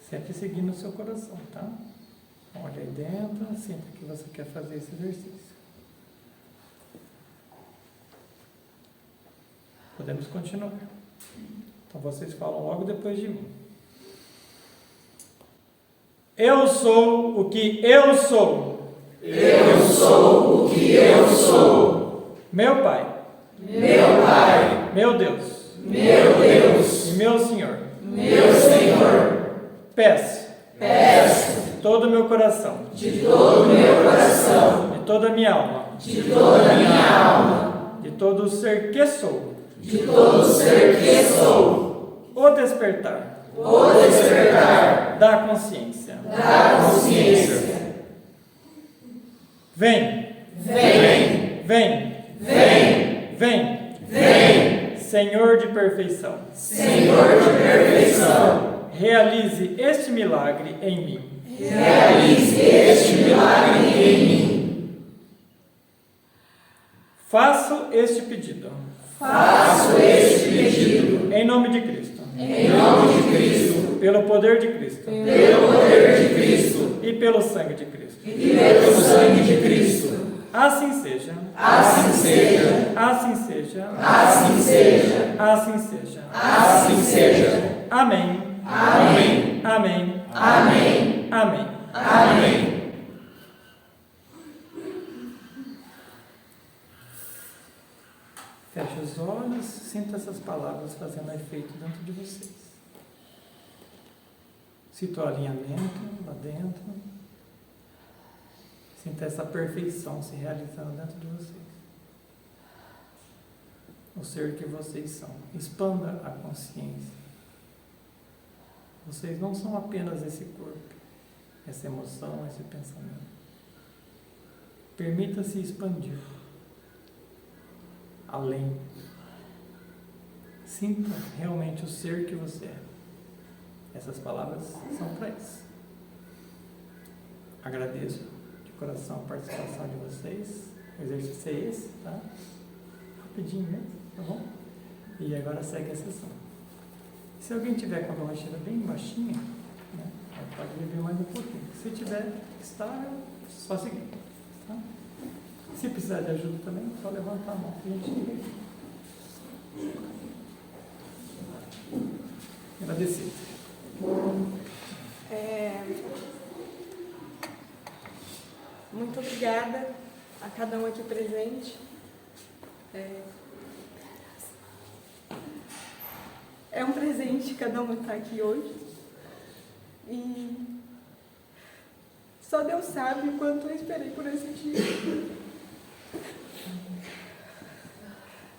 Sempre seguindo o seu coração, tá? Olha aí dentro, sinta que você quer fazer esse exercício. Podemos continuar. Então vocês falam logo depois de mim. Eu sou o que eu sou. Eu sou o que eu sou. Meu Pai. Meu Pai. Meu Deus. Meu Deus. E meu Senhor. Meu Senhor. Peço de todo o meu coração, de todo o meu coração, de toda a minha alma, de toda a minha alma, de todo o ser que sou, de todo o ser que sou, o despertar o despertar da consciência. da consciência. Vem, Vem, vem, vem, vem, vem, Senhor de perfeição, Senhor de perfeição, realize este milagre em mim. realize este milagre em mim. Faço este pedido, Faço este pedido em nome de Cristo, em nome de Cristo, pelo poder de Cristo pelo poder de Cristo e pelo sangue de Cristo. e pelo sangue de Cristo. Assim seja, Assim seja, assim seja, assim seja, assim seja. assim seja. Amém, Amém, amém, amém, amém. amém. Feche os olhos, sinta essas palavras fazendo efeito dentro de vocês. Sinta o alinhamento lá dentro. Sinta essa perfeição se realizando dentro de vocês. O ser que vocês são. Expanda a consciência. Vocês não são apenas esse corpo, essa emoção, esse pensamento. Permita-se expandir. Além. Sinta realmente o ser que você é. Essas palavras são para isso. Agradeço de coração a participação de vocês. O exercício é esse, tá? Rapidinho mesmo, tá bom? E agora segue a sessão. Se alguém tiver com a borracheira bem baixinha, né, pode beber mais um pouquinho. Se tiver estável, só seguir. Tá? Se precisar de ajuda também, só levantar a mão que a gente chega aqui. Agradecido. Muito obrigada a cada um aqui presente. É um presente cada um estar aqui hoje. E só Deus sabe o quanto eu esperei por esse dia.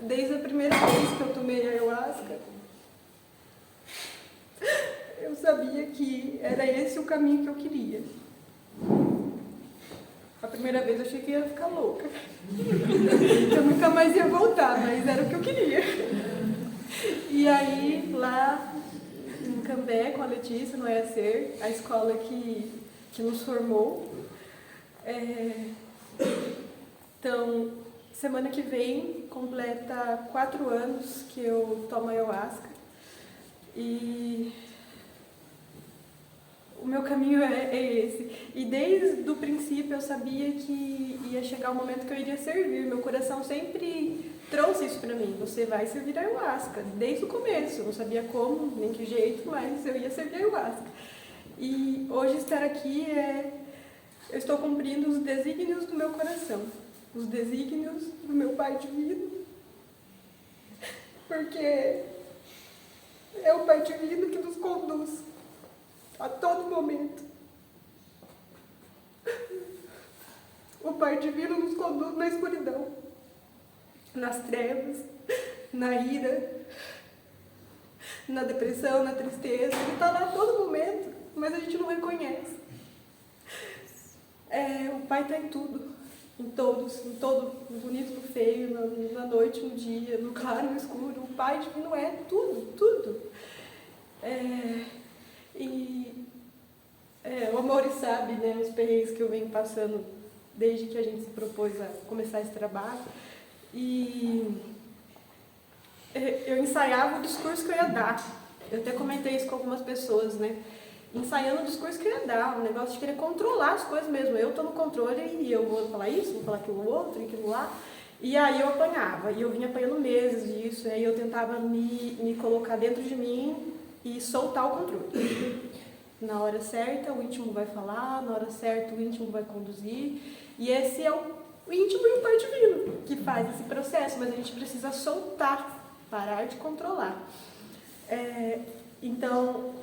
Desde a primeira vez que eu tomei a ayahuasca, eu sabia que era esse o caminho que eu queria. A primeira vez eu achei que ia ficar louca. Eu nunca mais ia voltar, mas era o que eu queria. E aí, lá em Cambé, com a Letícia, no EACER, a escola que nos formou. Então, semana que vem, completa 4 anos que eu tomo ayahuasca. E o meu caminho é esse. E desde o princípio eu sabia que ia chegar o momento que eu iria servir. Meu coração sempre trouxe isso para mim. Você vai servir a ayahuasca. Desde o começo. Eu não sabia como, nem que jeito, mas eu ia servir a ayahuasca. E hoje estar aqui eu estou cumprindo os desígnios do meu coração. Os desígnios do meu Pai Divino. Porque é o Pai Divino que nos conduz a todo momento. O Pai Divino nos conduz na escuridão, nas trevas, na ira, na depressão, na tristeza. Ele está lá a todo momento, mas a gente não reconhece. O Pai está em tudo, em todos, em todo, no bonito, no feio, na noite, no dia, no claro, no escuro. O Pai Divino é tudo, tudo. O Amaury sabe, né, os perrengues que eu venho passando desde que a gente se propôs a começar esse trabalho. E eu ensaiava o discurso que eu ia dar. Eu até comentei isso com algumas pessoas, né? Ensaiando o discurso que eu ia dar, o negócio de querer controlar as coisas mesmo. Eu estou no controle e eu vou falar isso, vou falar aquilo outro, aquilo lá. E aí eu apanhava, e eu vinha apanhando meses disso, e aí eu tentava me colocar dentro de mim e soltar o controle. Na hora certa, o íntimo vai falar, na hora certa, o íntimo vai conduzir. E esse é o íntimo e o Pai Divino que faz esse processo, mas a gente precisa soltar, parar de controlar. Então,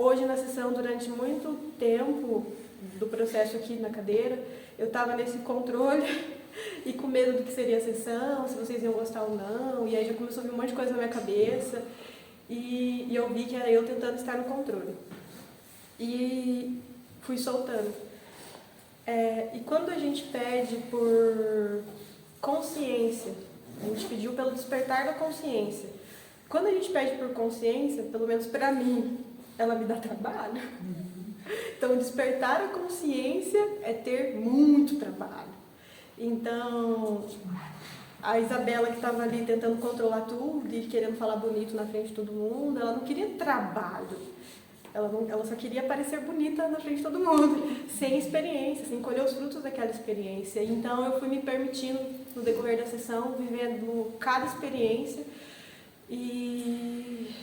hoje na sessão, durante muito tempo do processo aqui na cadeira, eu estava nesse controle e com medo do que seria a sessão, se vocês iam gostar ou não, e aí já começou a vir um monte de coisa na minha cabeça, e eu vi que era eu tentando estar no controle. E fui soltando. E quando a gente pede por consciência, a gente pediu pelo despertar da consciência. Quando a gente pede por consciência, pelo menos para mim, ela me dá trabalho. Então, despertar a consciência é ter muito trabalho. Então, a Isabela, que estava ali tentando controlar tudo e querendo falar bonito na frente de todo mundo, ela não queria trabalho. Ela só queria parecer bonita na frente de todo mundo, sem experiência, sem colher os frutos daquela experiência. Então, eu fui me permitindo, no decorrer da sessão, vivendo cada experiência e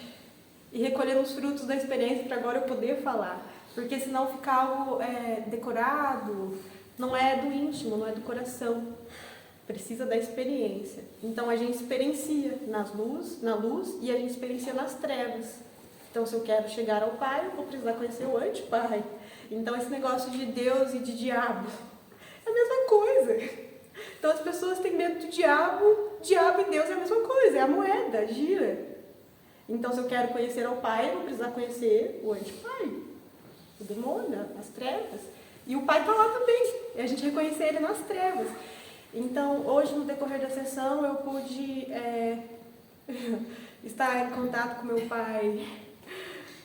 recolhendo os frutos da experiência para agora eu poder falar. Porque senão fica algo decorado, não é do íntimo, não é do coração. Precisa da experiência. Então, a gente experiencia na luz e a gente experiencia nas trevas. Então, se eu quero chegar ao Pai, eu vou precisar conhecer o anti-Pai. Então, esse negócio de Deus e de diabo é a mesma coisa. Então, as pessoas têm medo do diabo e Deus é a mesma coisa, é a moeda, gira. Então, se eu quero conhecer ao Pai, eu vou precisar conhecer o anti-Pai, o demônio, as trevas. E o Pai está lá também, e a gente reconhecer ele nas trevas. Então, hoje, no decorrer da sessão, eu pude estar em contato com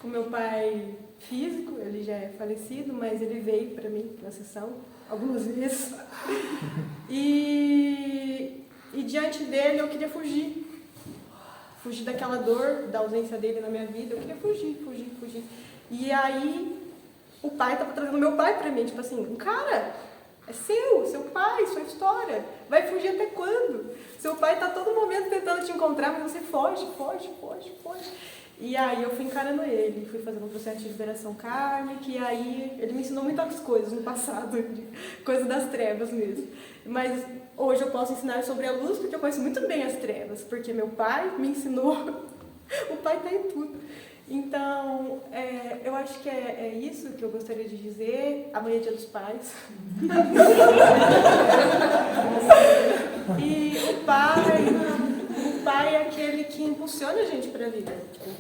meu pai físico. Ele já é falecido, mas ele veio para mim na sessão algumas vezes. E diante dele eu queria fugir daquela dor, da ausência dele na minha vida. Eu queria fugir. E aí o pai estava trazendo meu pai para mim, tipo assim, cara, é seu pai, sua história, vai fugir até quando? Seu pai está a todo momento tentando te encontrar, mas você foge. E aí eu fui encarando ele, fui fazendo um processo de liberação kármica, e aí ele me ensinou muitas coisas no passado, coisa das trevas mesmo. Mas hoje eu posso ensinar sobre a luz, porque eu conheço muito bem as trevas, porque meu pai me ensinou, o pai está em tudo. Então, eu acho que é isso que eu gostaria de dizer. Amanhã é Dia dos Pais. E o pai é aquele que impulsiona a gente para a vida. Tipo,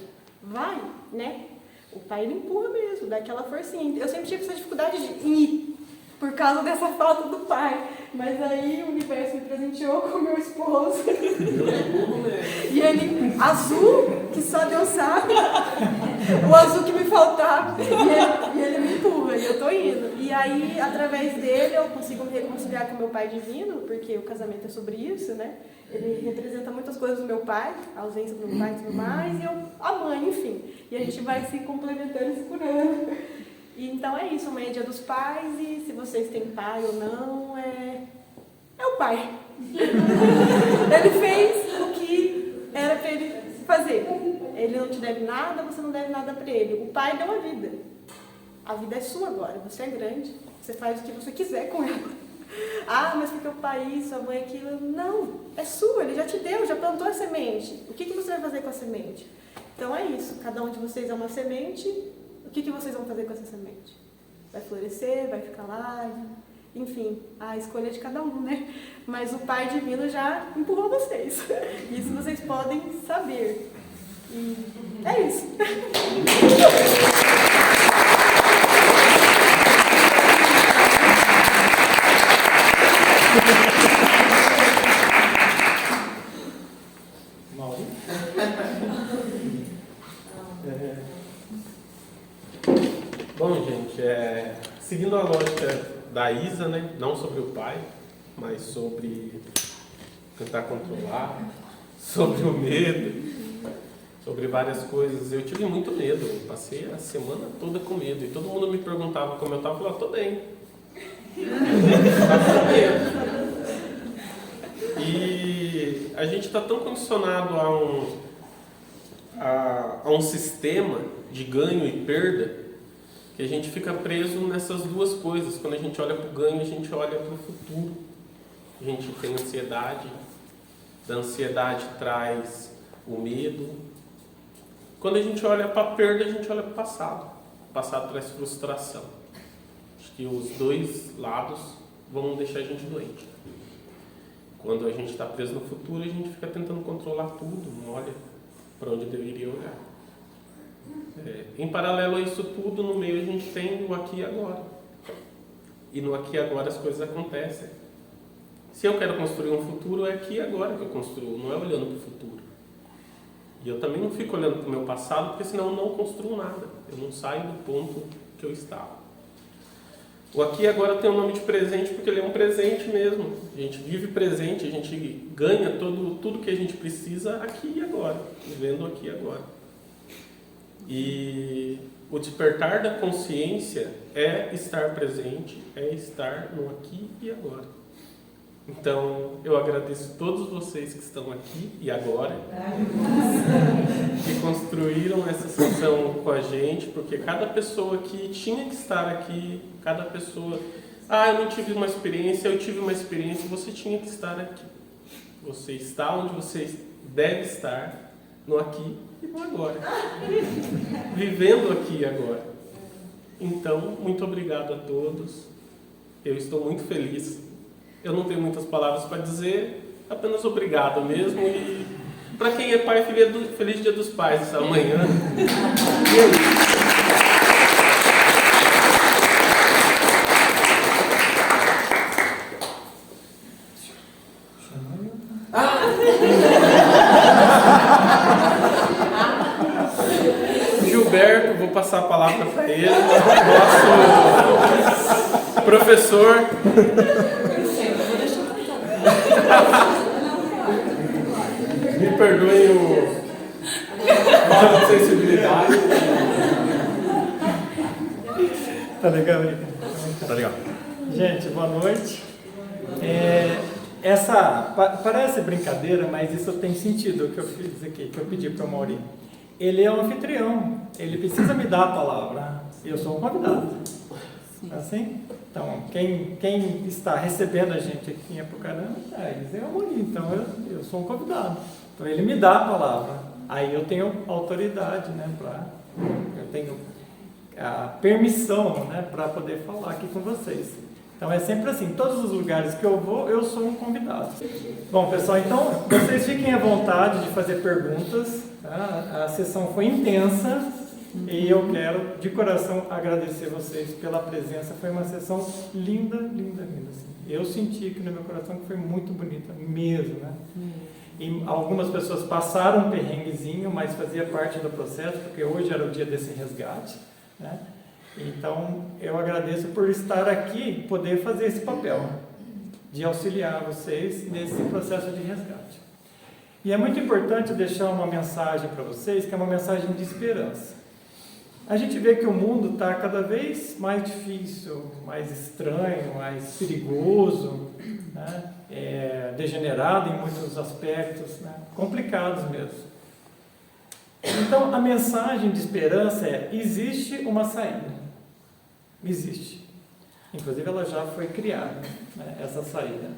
vai, né? O pai ele empurra mesmo, dá aquela forcinha. Eu sempre tive essa dificuldade em ir, por causa dessa falta do pai. Mas aí o universo me presenteou com o meu esposo. E ele, azul, que só Deus sabe, o azul que me faltava. E ele me empurra, e eu tô indo. E aí, através dele, eu consigo me reconciliar com o meu pai divino, porque o casamento é sobre isso, né? Ele representa muitas coisas do meu pai, a ausência do meu pai e tudo mais, e eu, a mãe, enfim. E a gente vai se complementando e se curando. E então é isso, amanhã é Dia dos Pais, e se vocês têm pai ou não, é o pai. Ele fez o que era para ele fazer. Ele não te deve nada, você não deve nada para ele. O pai deu a vida. A vida é sua agora, você é grande, você faz o que você quiser com ela. Ah, mas porque o pai isso, a mãe aquilo. Não, é sua, ele já te deu, já plantou a semente. O que você vai fazer com a semente? Então é isso, cada um de vocês é uma semente. O que vocês vão fazer com essa semente? Vai florescer, vai ficar lá, enfim, a escolha é de cada um, né? Mas o Pai Divino já empurrou vocês. Isso vocês podem saber. E é isso. Bom, gente, seguindo a lógica da Isa, né? Não sobre o pai, mas sobre tentar controlar, sobre o medo, sobre várias coisas. Eu tive muito medo, eu passei a semana toda com medo, e todo mundo me perguntava como eu estava, eu falava, tô bem. Tava com medo. E a gente está tão condicionado a um sistema de ganho e perda, que a gente fica preso nessas duas coisas. Quando a gente olha para o ganho, a gente olha para o futuro. A gente tem ansiedade, da ansiedade traz o medo. Quando a gente olha para a perda, a gente olha para o passado. passado traz frustração. Acho que os dois lados vão deixar a gente doente. Quando a gente está preso no futuro, a gente fica tentando controlar tudo, não olha para onde deveria olhar. Em paralelo a isso tudo, no meio a gente tem o aqui e agora. E no aqui e agora as coisas acontecem. Se eu quero construir um futuro, é aqui e agora que eu construo, não é olhando para o futuro. E eu também não fico olhando para o meu passado, porque senão eu não construo nada. Eu não saio do ponto que eu estava. O aqui e agora tem o nome de presente porque ele é um presente mesmo. A gente vive presente, a gente ganha tudo que a gente precisa aqui e agora, vivendo aqui e agora. E o despertar da consciência é estar presente, é estar no aqui e agora. Então, eu agradeço a todos vocês que estão aqui e agora, que construíram essa sessão com a gente, porque cada pessoa aqui tinha que estar aqui, cada pessoa... eu não tive uma experiência, eu tive uma experiência, você tinha que estar aqui. Você está onde você deve estar, no aqui e no agora. Vivendo aqui e agora. Então, muito obrigado a todos. Eu estou muito feliz. Eu não tenho muitas palavras para dizer, apenas obrigado mesmo. E para quem é pai, feliz Dia dos Pais essa manhã. E é isso. Gilberto, vou passar a palavra para ele, nosso professor. Me perdoem o falta de sensibilidade. Tá legal aí? Tá legal. Gente, boa noite. Parece brincadeira, mas isso tem sentido, o que eu fiz aqui, que eu pedi para o Mauri. Ele é um anfitrião, ele precisa me dar a palavra. Eu sou um convidado. Assim? Então, quem está recebendo a gente aqui em Apucarana, eles é o Mauri, então eu sou um convidado. Então, ele me dá a palavra. Aí eu tenho autoridade, né, eu tenho a permissão, né, para poder falar aqui com vocês. Então, é sempre assim, em todos os lugares que eu vou, eu sou um convidado. Bom, pessoal, então, vocês fiquem à vontade de fazer perguntas. Tá? A sessão foi intensa e eu quero, de coração, agradecer vocês pela presença. Foi uma sessão linda, linda, linda. Assim. Eu senti aqui no meu coração que foi muito bonita, mesmo, né? E algumas pessoas passaram um perrenguezinho, mas fazia parte do processo, porque hoje era o dia desse resgate, né? Então, eu agradeço por estar aqui, poder fazer esse papel, de auxiliar vocês nesse processo de resgate. E é muito importante deixar uma mensagem para vocês, que é uma mensagem de esperança. A gente vê que o mundo está cada vez mais difícil, mais estranho, mais perigoso, né? Degenerado em muitos aspectos, né? Complicados mesmo. Então, a mensagem de esperança é: existe uma saída. Existe. Inclusive, ela já foi criada, né? Essa saída.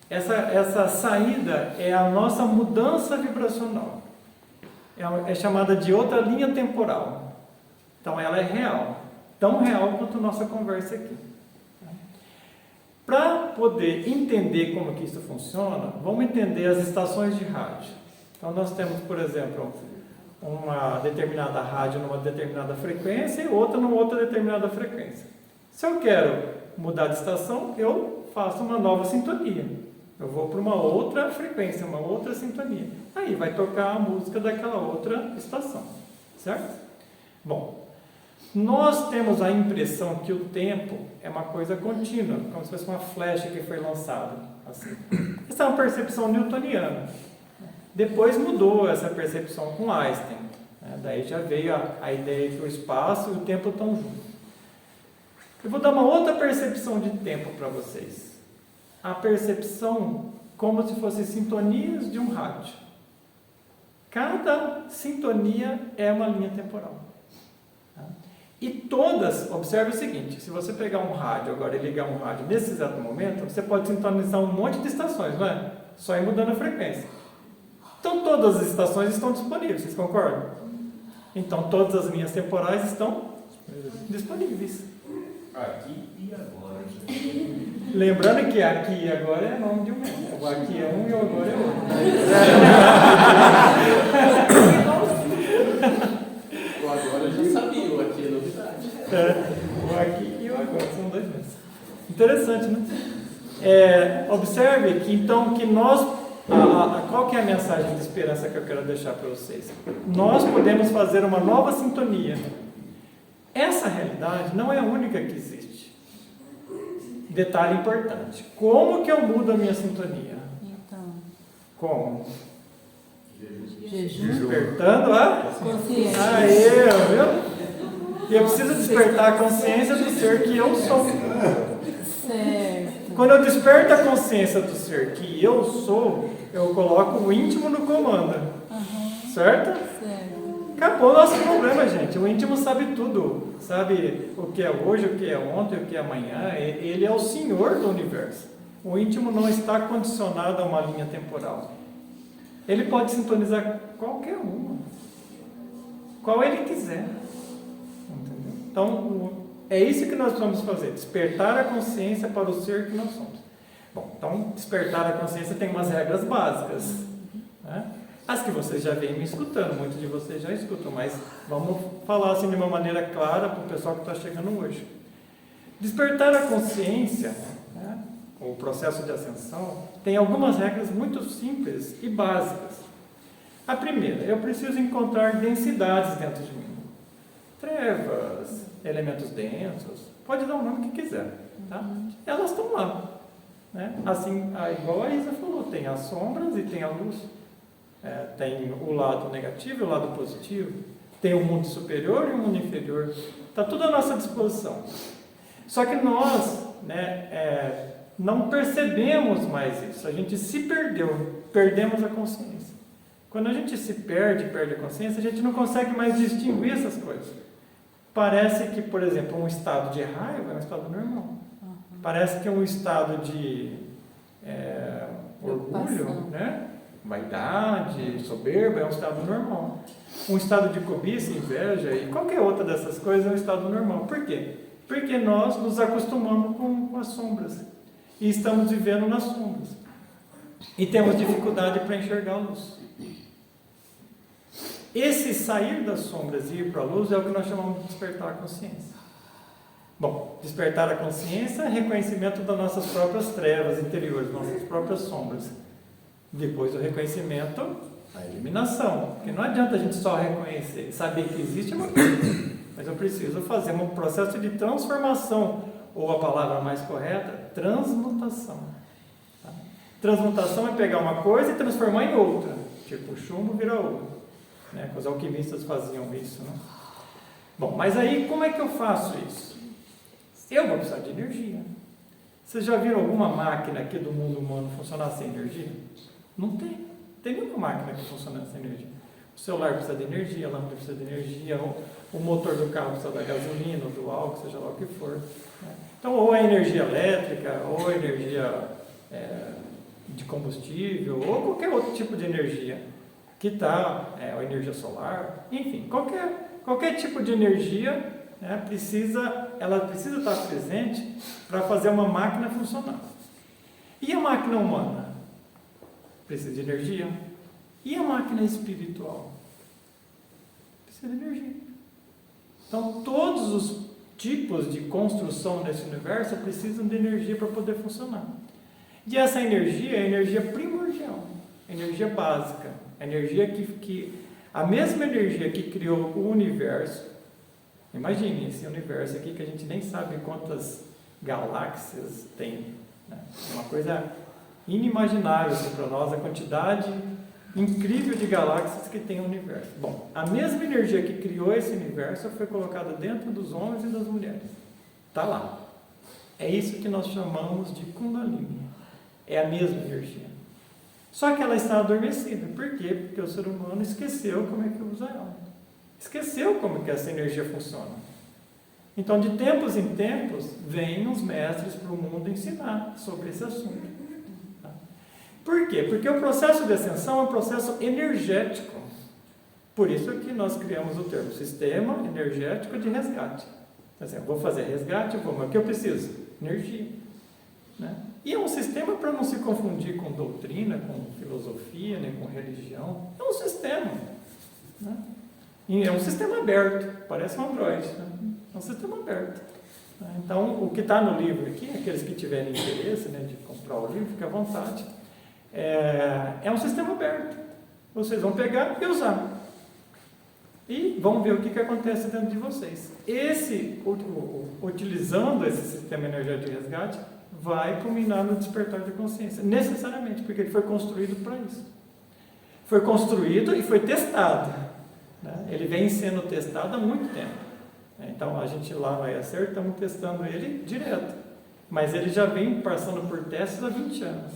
Essa saída é a nossa mudança vibracional. É chamada de outra linha temporal. Então, ela é real. Tão real quanto a nossa conversa aqui. Para poder entender como que isso funciona, vamos entender as estações de rádio. Então, nós temos, por exemplo, uma determinada rádio numa determinada frequência e outra numa outra determinada frequência. Se eu quero mudar de estação, eu faço uma nova sintonia. Eu vou para uma outra frequência, uma outra sintonia. Aí vai tocar a música daquela outra estação, certo? Bom, nós temos a impressão que o tempo é uma coisa contínua, como se fosse uma flecha que foi lançada. Assim. Essa é uma percepção newtoniana. Depois mudou essa percepção com Einstein. Daí já veio a ideia de que o espaço e o tempo estão juntos. Eu vou dar uma outra percepção de tempo para vocês. A percepção como se fossem sintonias de um rádio. Cada sintonia é uma linha temporal. E todas, observe o seguinte, se você pegar um rádio agora e ligar um rádio nesse exato momento, você pode sintonizar um monte de estações, não é? Só ir mudando a frequência. Então todas as estações estão disponíveis, vocês concordam? Então todas as linhas temporais estão disponíveis. Aqui e agora. Lembrando que aqui e agora é nome de um mesmo. O aqui é um e o agora é outro. O agora eu já sabia, o aqui é novidade. O aqui e o agora são dois meses. Interessante, né? Observe que então que nós, qual que é a mensagem de esperança que eu quero deixar para vocês? Nós podemos fazer uma nova sintonia. Essa realidade não é a única que existe. Detalhe importante: como que eu mudo a minha sintonia? Então, Como? jejum, Despertando a consciência. Aê, viu? E eu preciso despertar a consciência do ser que eu sou. Certo. Quando eu desperto a consciência do ser que eu sou, eu coloco o íntimo no comando. Certo? Certo. Acabou o nosso problema, gente. O íntimo sabe tudo. Sabe o que é hoje, o que é ontem, o que é amanhã. Ele é o senhor do universo. O íntimo não está condicionado a uma linha temporal. Ele pode sintonizar qualquer uma. Qual ele quiser. Entendeu? Então, é isso que nós vamos fazer. Despertar a consciência para o ser que nós somos. Bom, então, despertar a consciência tem umas regras básicas. Né? As que vocês já vêm me escutando, muitos de vocês já escutam, mas vamos falar assim de uma maneira clara para o pessoal que está chegando hoje. Despertar a consciência, né, o processo de ascensão, tem algumas regras muito simples e básicas. A primeira, eu preciso encontrar densidades dentro de mim. Trevas, elementos densos, pode dar o nome que quiser. Tá? Elas estão lá. Né? Assim, igual a Isa falou, tem as sombras e tem a luz. Tem o lado negativo e o lado positivo, tem o mundo superior e o mundo inferior, está tudo à nossa disposição. Só que nós, né, não percebemos mais isso, a gente se perdeu, perdemos a consciência. Quando a gente se perde a consciência, a gente não consegue mais distinguir essas coisas. Parece que, por exemplo, um estado de raiva é um estado normal. Parece que um estado de orgulho, né? Vaidade, soberba é um estado normal. Um estado de cobiça, inveja e qualquer outra dessas coisas é um estado normal. Por quê? Porque nós nos acostumamos com as sombras e estamos vivendo nas sombras e temos dificuldade para enxergar a luz. Esse sair das sombras e ir para a luz é o que nós chamamos de despertar a consciência. Bom, despertar a consciência é reconhecimento das nossas próprias trevas interiores, nossas próprias sombras. Depois do reconhecimento, a eliminação. Porque não adianta a gente só reconhecer, saber que existe uma coisa, mas eu preciso fazer um processo de transformação, ou a palavra mais correta, transmutação. Tá? Transmutação é pegar uma coisa e transformar em outra, tipo chumbo vira ouro. Né? Os alquimistas faziam isso. Né? Bom, mas aí como é que eu faço isso? Eu vou precisar de energia. Vocês já viram alguma máquina aqui do mundo humano funcionar sem energia? Não tem. Não tem nenhuma máquina que funciona sem energia. O celular precisa de energia, a lâmpada precisa de energia, o motor do carro precisa da gasolina, ou do álcool, seja lá o que for. Né? Então, ou é energia elétrica, ou energia de combustível, ou qualquer outro tipo de energia que está, ou energia solar, enfim, qualquer tipo de energia, né, ela precisa estar presente para fazer uma máquina funcionar. E a máquina humana? Precisa de energia. E a máquina espiritual? Precisa de energia. Então, todos os tipos de construção nesse universo precisam de energia para poder funcionar. E essa energia é a energia primordial, a energia básica, a energia a mesma energia que criou o universo. Imagine esse universo aqui que a gente nem sabe quantas galáxias tem. Né? Uma coisa inimaginável para nós, a quantidade incrível de galáxias que tem o universo. Bom, a mesma energia que criou esse universo foi colocada dentro dos homens e das mulheres. Está lá. É isso que nós chamamos de Kundalini. É a mesma energia. Só que ela está adormecida. Por quê? Porque o ser humano esqueceu como é que usa ela. Esqueceu como que essa energia funciona. Então, de tempos em tempos, vêm os mestres para o mundo ensinar sobre esse assunto. Por quê? Porque o processo de ascensão é um processo energético. Por isso que nós criamos o termo Sistema Energético de Resgate. Então, assim, eu vou fazer resgate, mas o que eu preciso? Energia. Né? E é um sistema para não se confundir com doutrina, com filosofia, nem com religião. É um sistema. Né? E é um sistema aberto, parece um Android. Né? É um sistema aberto. Né? Então, o que está no livro aqui, aqueles que tiverem interesse, né, de comprar o livro, fique à vontade. É um sistema aberto. Vocês vão pegar e usar. E vão ver o que acontece dentro de vocês. Utilizando esse sistema energético de resgate, vai culminar no despertar de consciência. Necessariamente, porque ele foi construído para isso. Foi construído e foi testado. Né? Ele vem sendo testado há muito tempo. Então, a gente lá no ESER estamos testando ele direto. Mas ele já vem passando por testes há 20 anos.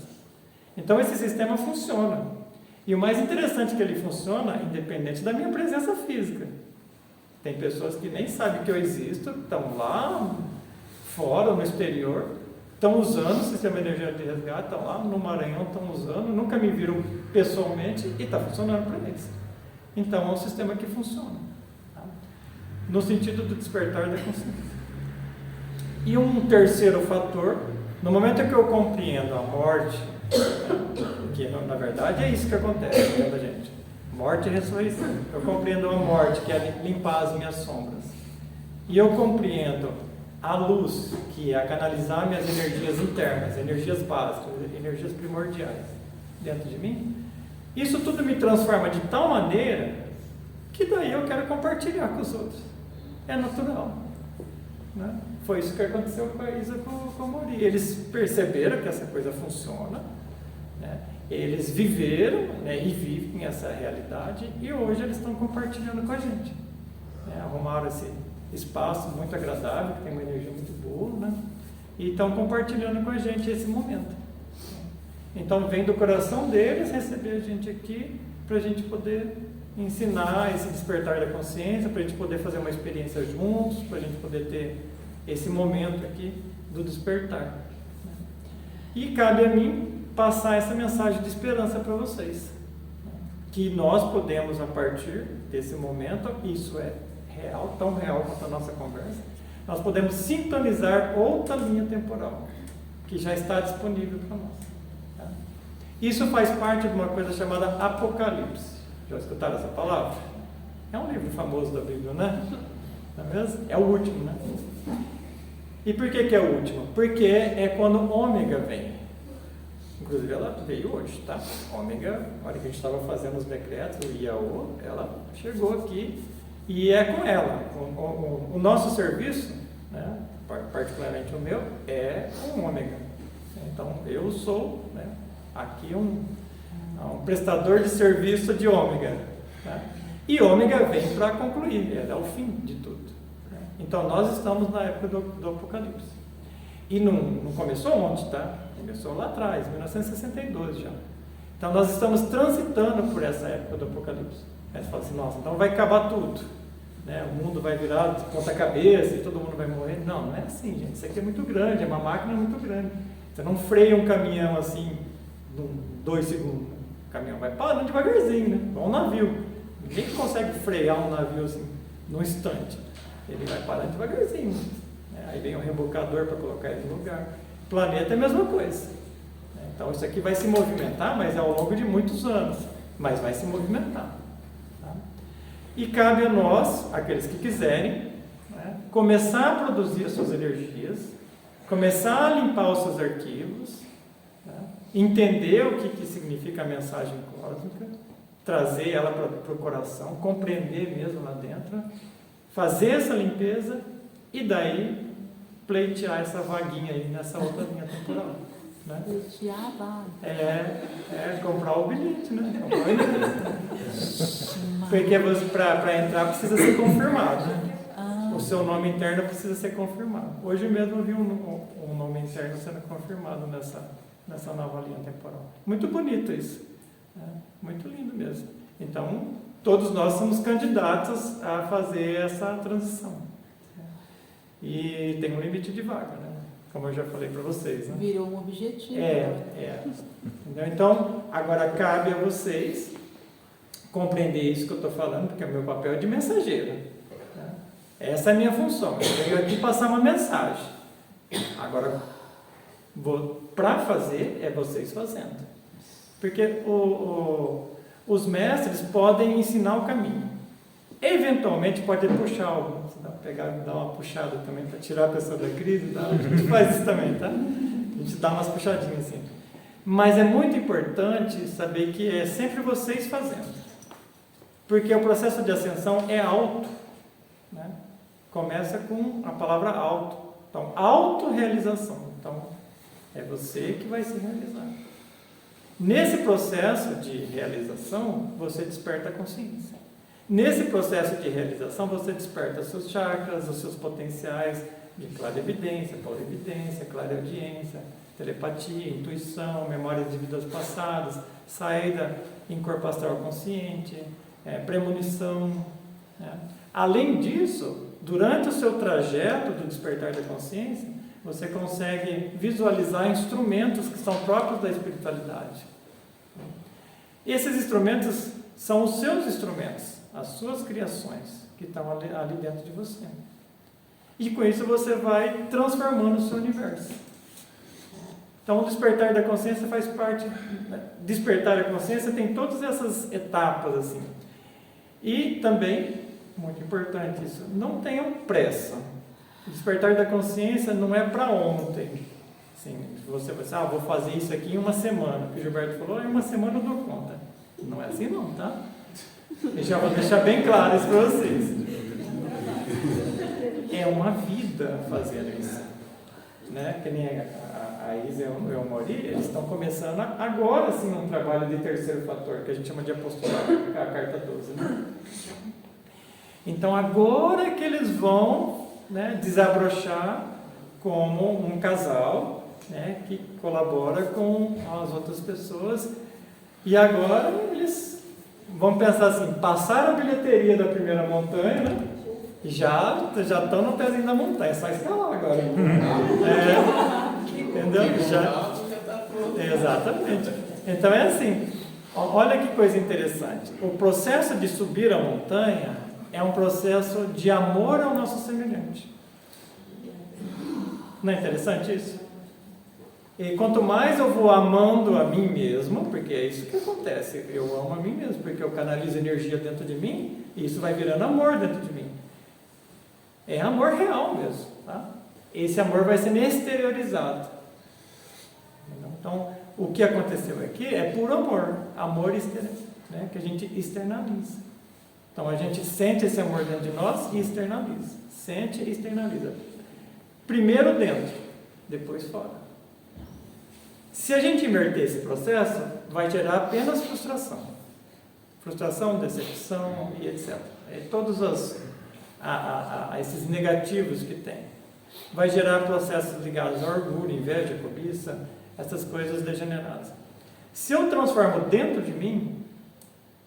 Então, esse sistema funciona. E o mais interessante é que ele funciona independente da minha presença física. Tem pessoas que nem sabem que eu existo, estão lá fora, no exterior, estão usando o sistema energético de resgate, estão lá no Maranhão, estão usando, nunca me viram pessoalmente e está funcionando para eles. Então, é um sistema que funciona. Tá? No sentido do despertar da consciência. E um terceiro fator, no momento que eu compreendo a morte, que na verdade é isso que acontece dentro da gente, morte e ressurreição. Eu compreendo a morte, que é limpar as minhas sombras, e eu compreendo a luz, que é canalizar minhas energias internas, energias básicas, energias primordiais dentro de mim. Isso tudo me transforma de tal maneira que daí eu quero compartilhar com os outros. É natural, né? Foi isso que aconteceu com a Isa, com a Mori. Eles perceberam que essa coisa funciona, né? Eles viveram, né, e vivem essa realidade, e hoje eles estão compartilhando com a gente. Né? Arrumaram esse espaço muito agradável, que tem uma energia muito boa, né? E estão compartilhando com a gente esse momento. Então vem do coração deles receber a gente aqui, para a gente poder ensinar esse despertar da consciência, para a gente poder fazer uma experiência juntos, para a gente poder ter esse momento aqui do despertar. E cabe a mim passar essa mensagem de esperança para vocês, que nós podemos, a partir desse momento, isso é real, tão real quanto a nossa conversa, nós podemos sintonizar outra linha temporal, que já está disponível para nós. Tá? Isso faz parte de uma coisa chamada Apocalipse. Já escutaram essa palavra? É um livro famoso da Bíblia, né? Não é mesmo? É o último, né? E por que é o último? Porque é quando Ômega vem. Inclusive ela veio hoje, tá? Ômega, na hora que a gente estava fazendo os decretos, o IAO, ela chegou aqui e é com ela. O nosso serviço, né, particularmente o meu, é um Ômega. Então eu sou, né, aqui um prestador de serviço de Ômega. Tá? E Ômega vem para concluir, é o fim de tudo. Né? Então nós estamos na época do Apocalipse. E não começou ontem, tá? Começou lá atrás, 1962 já. Então nós estamos transitando por essa época do Apocalipse. Aí você fala assim, nossa, então vai acabar tudo. Né? O mundo vai virar de ponta cabeça e todo mundo vai morrer. Não, não é assim, gente. Isso aqui é muito grande, é uma máquina muito grande. Você não freia um caminhão assim, em 2 segundos. O caminhão vai parando devagarzinho, né? Igual um navio. Ninguém consegue frear um navio assim, num instante. Ele vai parando devagarzinho. Aí vem um rebocador para colocar ele no lugar. O planeta é a mesma coisa. Então isso aqui vai se movimentar, mas é ao longo de muitos anos. Mas vai se movimentar. Tá? E cabe a nós, aqueles que quiserem, né, começar a produzir as suas energias, começar a limpar os seus arquivos, né, entender o que significa a mensagem cósmica, trazer ela para o coração, compreender mesmo lá dentro, fazer essa limpeza e daí pleitear essa vaguinha aí nessa outra linha temporal. Né? Pleitear a vaga. Comprar o bilhete, né? Comprar o bilhete. Porque para entrar precisa ser confirmado. Né? O seu nome interno precisa ser confirmado. Hoje mesmo eu vi um nome interno sendo confirmado nessa nova linha temporal. Muito bonito isso. Né? Muito lindo mesmo. Então, todos nós somos candidatos a fazer essa transição. E tem um limite de vaga, né? Como eu já falei para vocês. Né? Virou um objetivo. Então, agora cabe a vocês compreender isso que eu estou falando, porque o meu papel é de mensageiro. Né? Essa é a minha função. Eu venho aqui passar uma mensagem. Agora, para fazer, é vocês fazendo. Porque os mestres podem ensinar o caminho. Eventualmente pode puxar algo, dar uma puxada também para tirar a pessoa da crise, a gente faz isso também, tá? A gente dá umas puxadinhas assim. Mas é muito importante saber que é sempre vocês fazendo. Porque o processo de ascensão é auto, né? Começa com a palavra auto. Então, autorrealização. Então, é você que vai se realizar. Nesse processo de realização, você desperta a consciência. Nesse processo de realização, você desperta os seus chakras, os seus potenciais de clarevidência, clarividência, clareaudiência, telepatia, intuição, memórias de vidas passadas, saída em corpo astral consciente, premonição. Né? Além disso, durante o seu trajeto do despertar da consciência, você consegue visualizar instrumentos que são próprios da espiritualidade. Esses instrumentos são os seus instrumentos, as suas criações que estão ali dentro de você. E com isso você vai transformando o seu universo. Então, o despertar da consciência faz parte. Despertar da consciência tem todas essas etapas assim. E também, muito importante isso, não tenham pressa. O despertar da consciência não é para ontem. Assim, você vai dizer, vou fazer isso aqui em uma semana. O que o Gilberto falou, em uma semana eu dou conta. Não é assim não, tá? Eu já vou deixar bem claro isso para vocês. É uma vida fazendo isso. Né? Que nem a Isa e o Mauri, eles estão começando agora sim um trabalho de terceiro fator, que a gente chama de apostolado, a carta 12. Né? Então agora que eles vão, né, desabrochar como um casal, né, que colabora com as outras pessoas, e agora eles vão pensar assim, passaram a bilheteria da primeira montanha, né? E já estão no pezinho da montanha, só escalar agora. Entendeu? Exatamente. Então é assim, olha que coisa interessante. O processo de subir a montanha é um processo de amor ao nosso semelhante. Não é interessante isso? E quanto mais eu vou amando a mim mesmo, porque é isso que acontece, eu amo a mim mesmo, porque eu canalizo energia dentro de mim, e isso vai virando amor dentro de mim. É amor real mesmo, tá? Esse amor vai sendo exteriorizado. Então, o que aconteceu aqui é puro amor, né, que a gente externaliza. Então, a gente sente esse amor dentro de nós e externaliza. Sente e externaliza. Primeiro dentro, depois fora. Se a gente inverter esse processo, vai gerar apenas frustração. Frustração, decepção e etc. Todos esses negativos que tem. Vai gerar processos ligados ao orgulho, inveja, cobiça, essas coisas degeneradas. Se eu transformo dentro de mim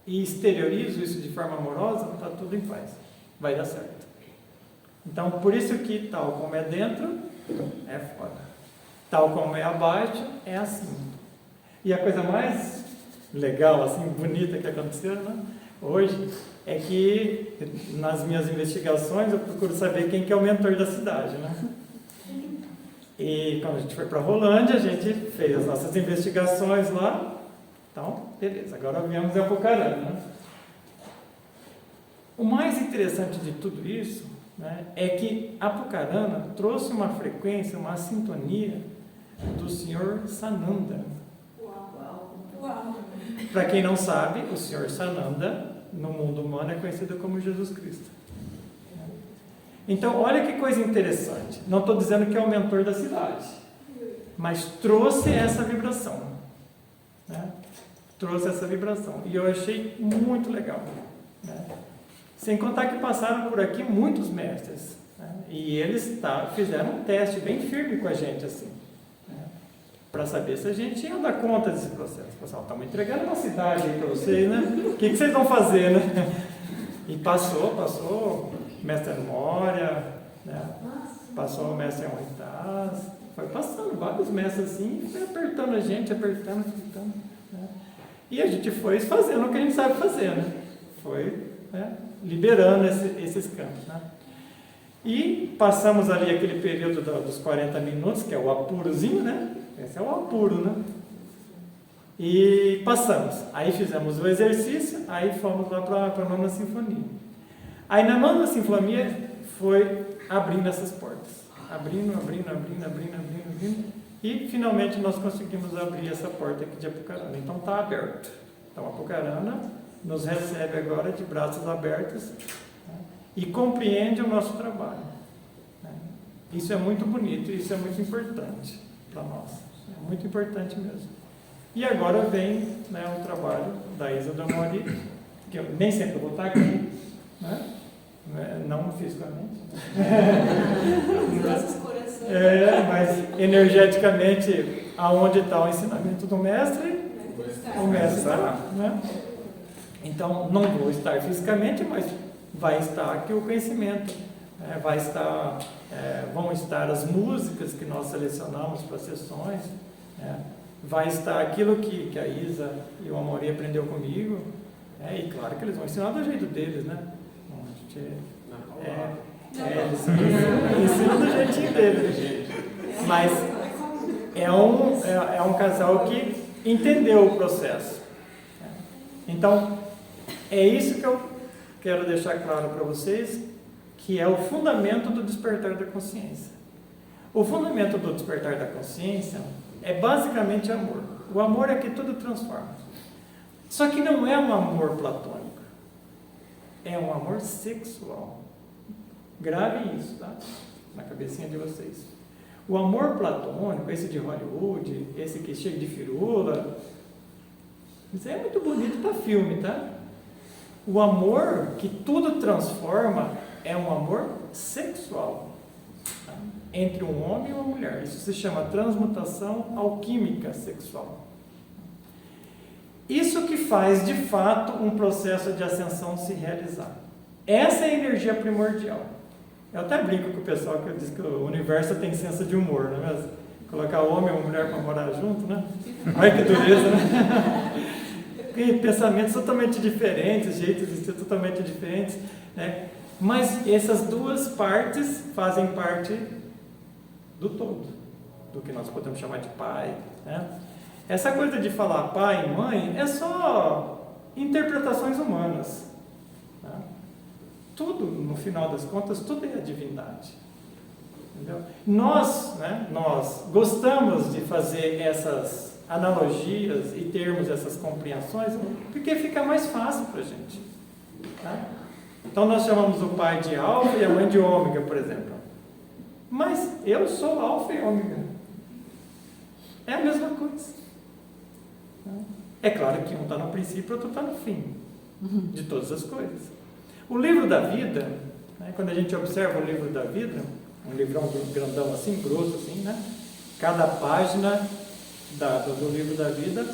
e exteriorizo isso de forma amorosa, está tudo em paz. Vai dar certo. Então, por isso que tal como é dentro, é fora. Tal como é abaixo, é assim. E a coisa mais legal, assim, bonita que aconteceu, né, hoje, é que nas minhas investigações eu procuro saber quem que é o mentor da cidade, né? E quando a gente foi para Rolândia, a gente fez as nossas investigações lá. Então, beleza, agora viemos em Apucarana, né? O mais interessante de tudo isso, né, é que Apucarana trouxe uma frequência, uma sintonia do Senhor Sananda. Para quem não sabe, o Senhor Sananda, no mundo humano, é conhecido como Jesus Cristo. Então, olha que coisa interessante. Não estou dizendo que é o mentor da cidade, mas trouxe essa vibração. Né? Trouxe essa vibração. E eu achei muito legal. Né? Sem contar que passaram por aqui muitos mestres. Né? E eles fizeram um teste bem firme com a gente, assim. Para saber se a gente ia dar conta desse processo. Pessoal, estamos entregando uma cidade aí para vocês, né? O que vocês vão fazer, né? E passou mestre Moria, né? Passou o mestre Henritas, foi passando vários mestres assim, e foi apertando a gente, apertando. Né? E a gente foi fazendo o que a gente sabe fazer, né? Foi, né, liberando esses campos, né? E passamos ali aquele período dos 40 minutos, que é o apurozinho, né? Esse é o apuro, né? E passamos. Aí fizemos o exercício, aí fomos lá para a nona sinfonia. Aí na nona sinfonia foi abrindo essas portas. Abrindo. E finalmente nós conseguimos abrir essa porta aqui de Apucarana. Então está aberto. Então Apucarana nos recebe agora de braços abertos, né? E compreende o nosso trabalho, né? Isso é muito bonito, isso é muito importante para nós. É muito importante mesmo. E agora vem, né, o trabalho da Isa do Amori, que eu nem sempre vou estar aqui, né? Não fisicamente. Nossos corações. Mas energeticamente, aonde está o ensinamento do mestre, o mestre está lá, né? Então, não vou estar fisicamente, mas vai estar aqui o conhecimento, né? Vão estar as músicas que nós selecionamos para as sessões, né? Vai estar aquilo que a Isa e o Amori aprendeu comigo, né? E claro que eles vão ensinar do jeito deles, né? Eles ensinam do jeitinho deles. Mas é um casal que entendeu o processo. Então, é isso que eu quero deixar claro para vocês, que é o fundamento do despertar da consciência. O fundamento do despertar da consciência é basicamente amor. O amor é que tudo transforma. Só que não é um amor platônico. É um amor sexual. Gravem isso, tá? Na cabecinha de vocês. O amor platônico, esse de Hollywood, esse que é cheio de firula, isso é muito bonito para filme, tá? O amor que tudo transforma é um amor sexual, tá? Entre um homem e uma mulher. Isso se chama transmutação alquímica sexual. Isso que faz, de fato, um processo de ascensão se realizar. Essa é a energia primordial. Eu até brinco com o pessoal que diz que o universo tem senso de humor, não é mesmo? Colocar homem ou mulher para morar junto, né? Olha que dureza, né? E pensamentos totalmente diferentes, jeitos de ser totalmente diferentes, né? Mas essas duas partes fazem parte do todo, do que nós podemos chamar de pai, né? Essa coisa de falar pai e mãe é só interpretações humanas, tá? Tudo, no final das contas, tudo é a divindade. Entendeu? Nós gostamos de fazer essas analogias e termos essas compreensões porque fica mais fácil para a gente, tá? Então nós chamamos o pai de alfa e a mãe de ômega, por exemplo. Mas eu sou alfa e ômega. É a mesma coisa. É claro que um está no princípio e outro está no fim de todas as coisas. O livro da vida, né, quando a gente observa o livro da vida, um livrão grandão assim, grosso assim, né? Cada página do livro da vida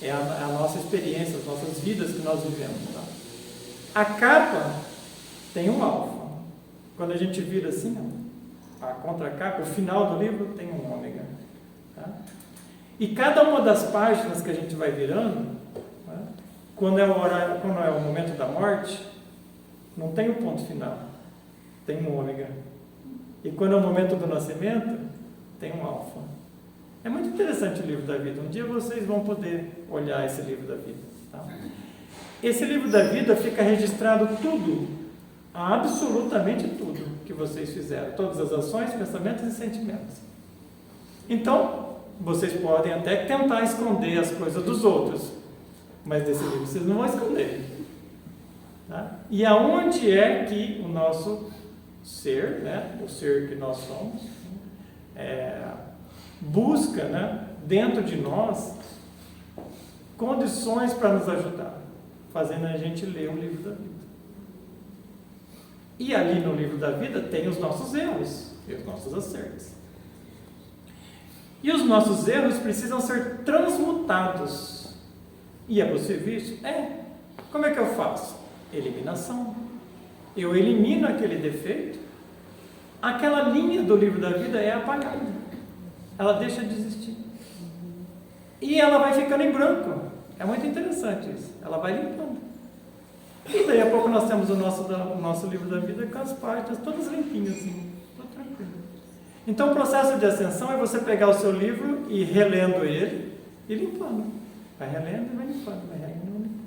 é a nossa experiência, as nossas vidas que nós vivemos. Tá? A capa tem um alfa. Quando a gente vira assim, a contracapa, o final do livro tem um ômega. Tá? E cada uma das páginas que a gente vai virando, né, quando é o momento da morte, não tem o ponto final, tem um ômega. E quando é o momento do nascimento, tem um alfa. É muito interessante o livro da vida. Um dia vocês vão poder olhar esse livro da vida. Tá? Esse livro da vida fica registrado tudo, absolutamente tudo que vocês fizeram. Todas as ações, pensamentos e sentimentos. Então, vocês podem até tentar esconder as coisas dos outros, mas desse livro vocês não vão esconder. Tá? E aonde é que o nosso ser, né, o ser que nós somos, busca, né, dentro de nós condições para nos ajudar, fazendo a gente ler o livro da vida. E ali no livro da vida tem os nossos erros e os nossos acertos. E os nossos erros precisam ser transmutados. E é possível isso? Como é que eu faço? Eliminação. Eu elimino aquele defeito, aquela linha do livro da vida é apagada. Ela deixa de existir. E ela vai ficando em branco. É muito interessante isso. Ela vai limpando. E daí a pouco nós temos o nosso livro da vida com as páginas todas limpinhas, assim, tudo tranquilo. Então o processo de ascensão é você pegar o seu livro e relendo ele e limpando. Vai relendo e vai limpando, vai relendo e vai limpando.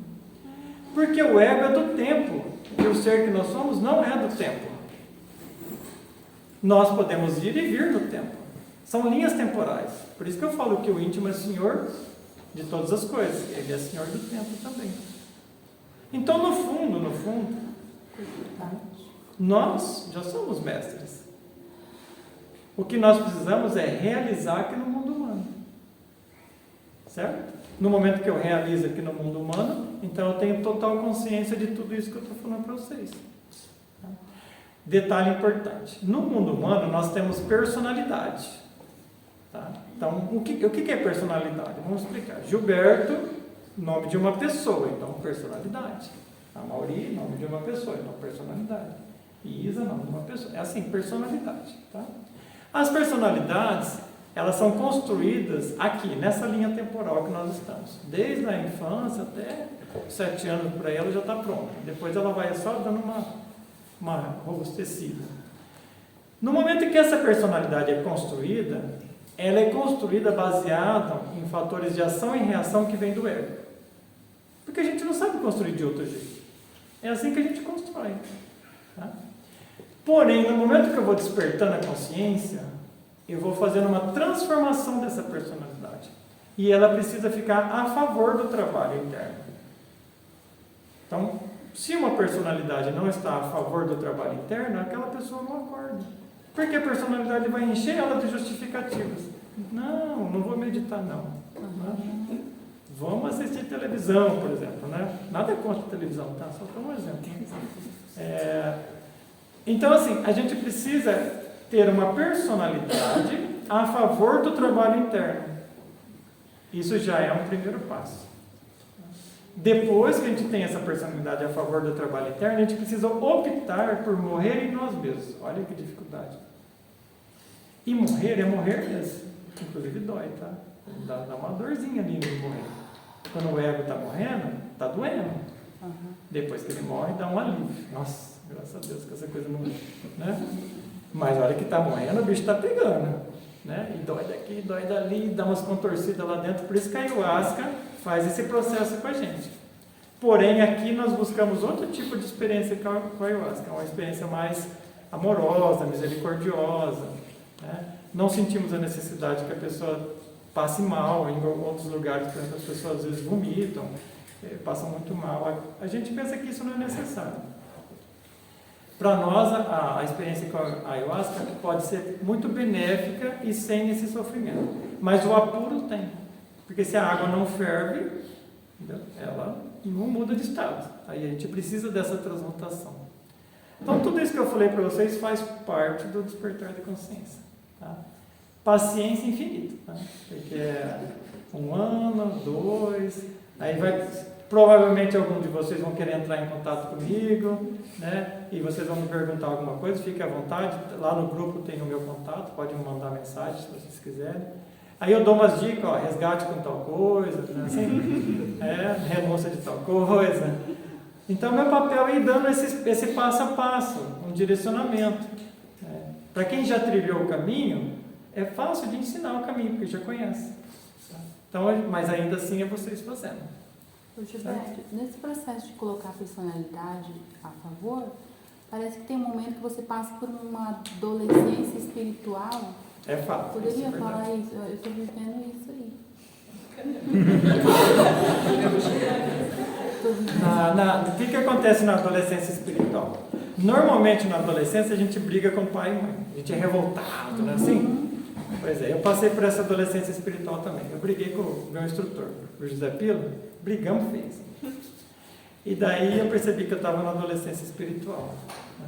Porque o ego é do tempo, e o ser que nós somos não é do tempo. Nós podemos ir e vir no tempo. São linhas temporais. Por isso que eu falo que o íntimo é senhor de todas as coisas. Ele é senhor do tempo também. Então, no fundo, nós já somos mestres. O que nós precisamos é realizar aqui no mundo humano. Certo? No momento que eu realizo aqui no mundo humano, então eu tenho total consciência de tudo isso que eu estou falando para vocês. Detalhe importante. No mundo humano, nós temos personalidade. Tá? Então, o que é personalidade? Vamos explicar. Gilberto, nome de uma pessoa, então personalidade. A Mauri, nome de uma pessoa, então personalidade. Isa, nome de uma pessoa. É assim, personalidade. Tá? As personalidades, elas são construídas aqui, nessa linha temporal que nós estamos. Desde a infância até 7 anos por aí, ela já está pronta. Depois ela vai só dando uma robustecida. No momento em que essa personalidade é construída, ela é construída baseada em fatores de ação e reação que vem do ego. Porque a gente não sabe construir de outro jeito. É assim que a gente constrói. Tá? Porém, no momento que eu vou despertando a consciência, eu vou fazendo uma transformação dessa personalidade. E ela precisa ficar a favor do trabalho interno. Então, se uma personalidade não está a favor do trabalho interno, aquela pessoa não acorda. Porque a personalidade vai encher ela de justificativas. Não vou meditar não. Vamos assistir televisão, por exemplo. Né? Nada contra televisão, tá? Só para um exemplo. Então, assim, a gente precisa ter uma personalidade a favor do trabalho interno. Isso já é um primeiro passo. Depois que a gente tem essa personalidade a favor do trabalho interno, a gente precisa optar por morrer em nós mesmos. Olha que dificuldade. E morrer é morrer mesmo. Inclusive dói, tá? Dá uma dorzinha ali no morrer. Quando o ego está morrendo, está doendo. Depois que ele morre, dá um alívio. Nossa, graças a Deus que essa coisa morreu. Né? Mas a hora que está morrendo, o bicho está pegando. Né? E dói daqui, dói dali, dá umas contorcidas lá dentro. Por isso que a ayahuasca faz esse processo com a gente. Porém, aqui nós buscamos outro tipo de experiência com a ayahuasca. Uma experiência mais amorosa, misericordiosa. Né? Não sentimos a necessidade que a pessoa passe mal. Em outros lugares, por exemplo, as pessoas às vezes vomitam, passam muito mal. A gente pensa que isso não é necessário. Para nós, a experiência com a ayahuasca pode ser muito benéfica e sem esse sofrimento. Mas o apuro tem. Porque se a água não ferve, ela não muda de estado. Aí a gente precisa dessa transmutação. Então, tudo isso que eu falei para vocês faz parte do despertar da consciência. Tá? Paciência infinita. Tá? Porque é 1 ano, 2, aí vai... Provavelmente alguns de vocês vão querer entrar em contato comigo, né? E vocês vão me perguntar alguma coisa, fique à vontade. Lá no grupo tem o meu contato, pode me mandar mensagem se vocês quiserem. Aí eu dou umas dicas, ó, resgate com tal coisa, né? Assim, renúncia de tal coisa. Então meu papel é ir dando esse passo a passo, um direcionamento. Né? Para quem já trilhou o caminho, é fácil de ensinar o caminho, porque já conhece. Então, mas ainda assim é vocês fazendo. Gilberto, nesse processo de colocar a personalidade a favor, parece que tem um momento que você passa por uma adolescência espiritual. É fato. Poderia falar isso? Eu estou vivendo isso aí. O que acontece na adolescência espiritual? Normalmente na adolescência a gente briga com o pai e mãe. A gente é revoltado, não é assim? Pois é, eu passei por essa adolescência espiritual também. Eu briguei com o meu instrutor, o José Pilo, brigamos fez. E daí eu percebi que eu estava na adolescência espiritual. Né?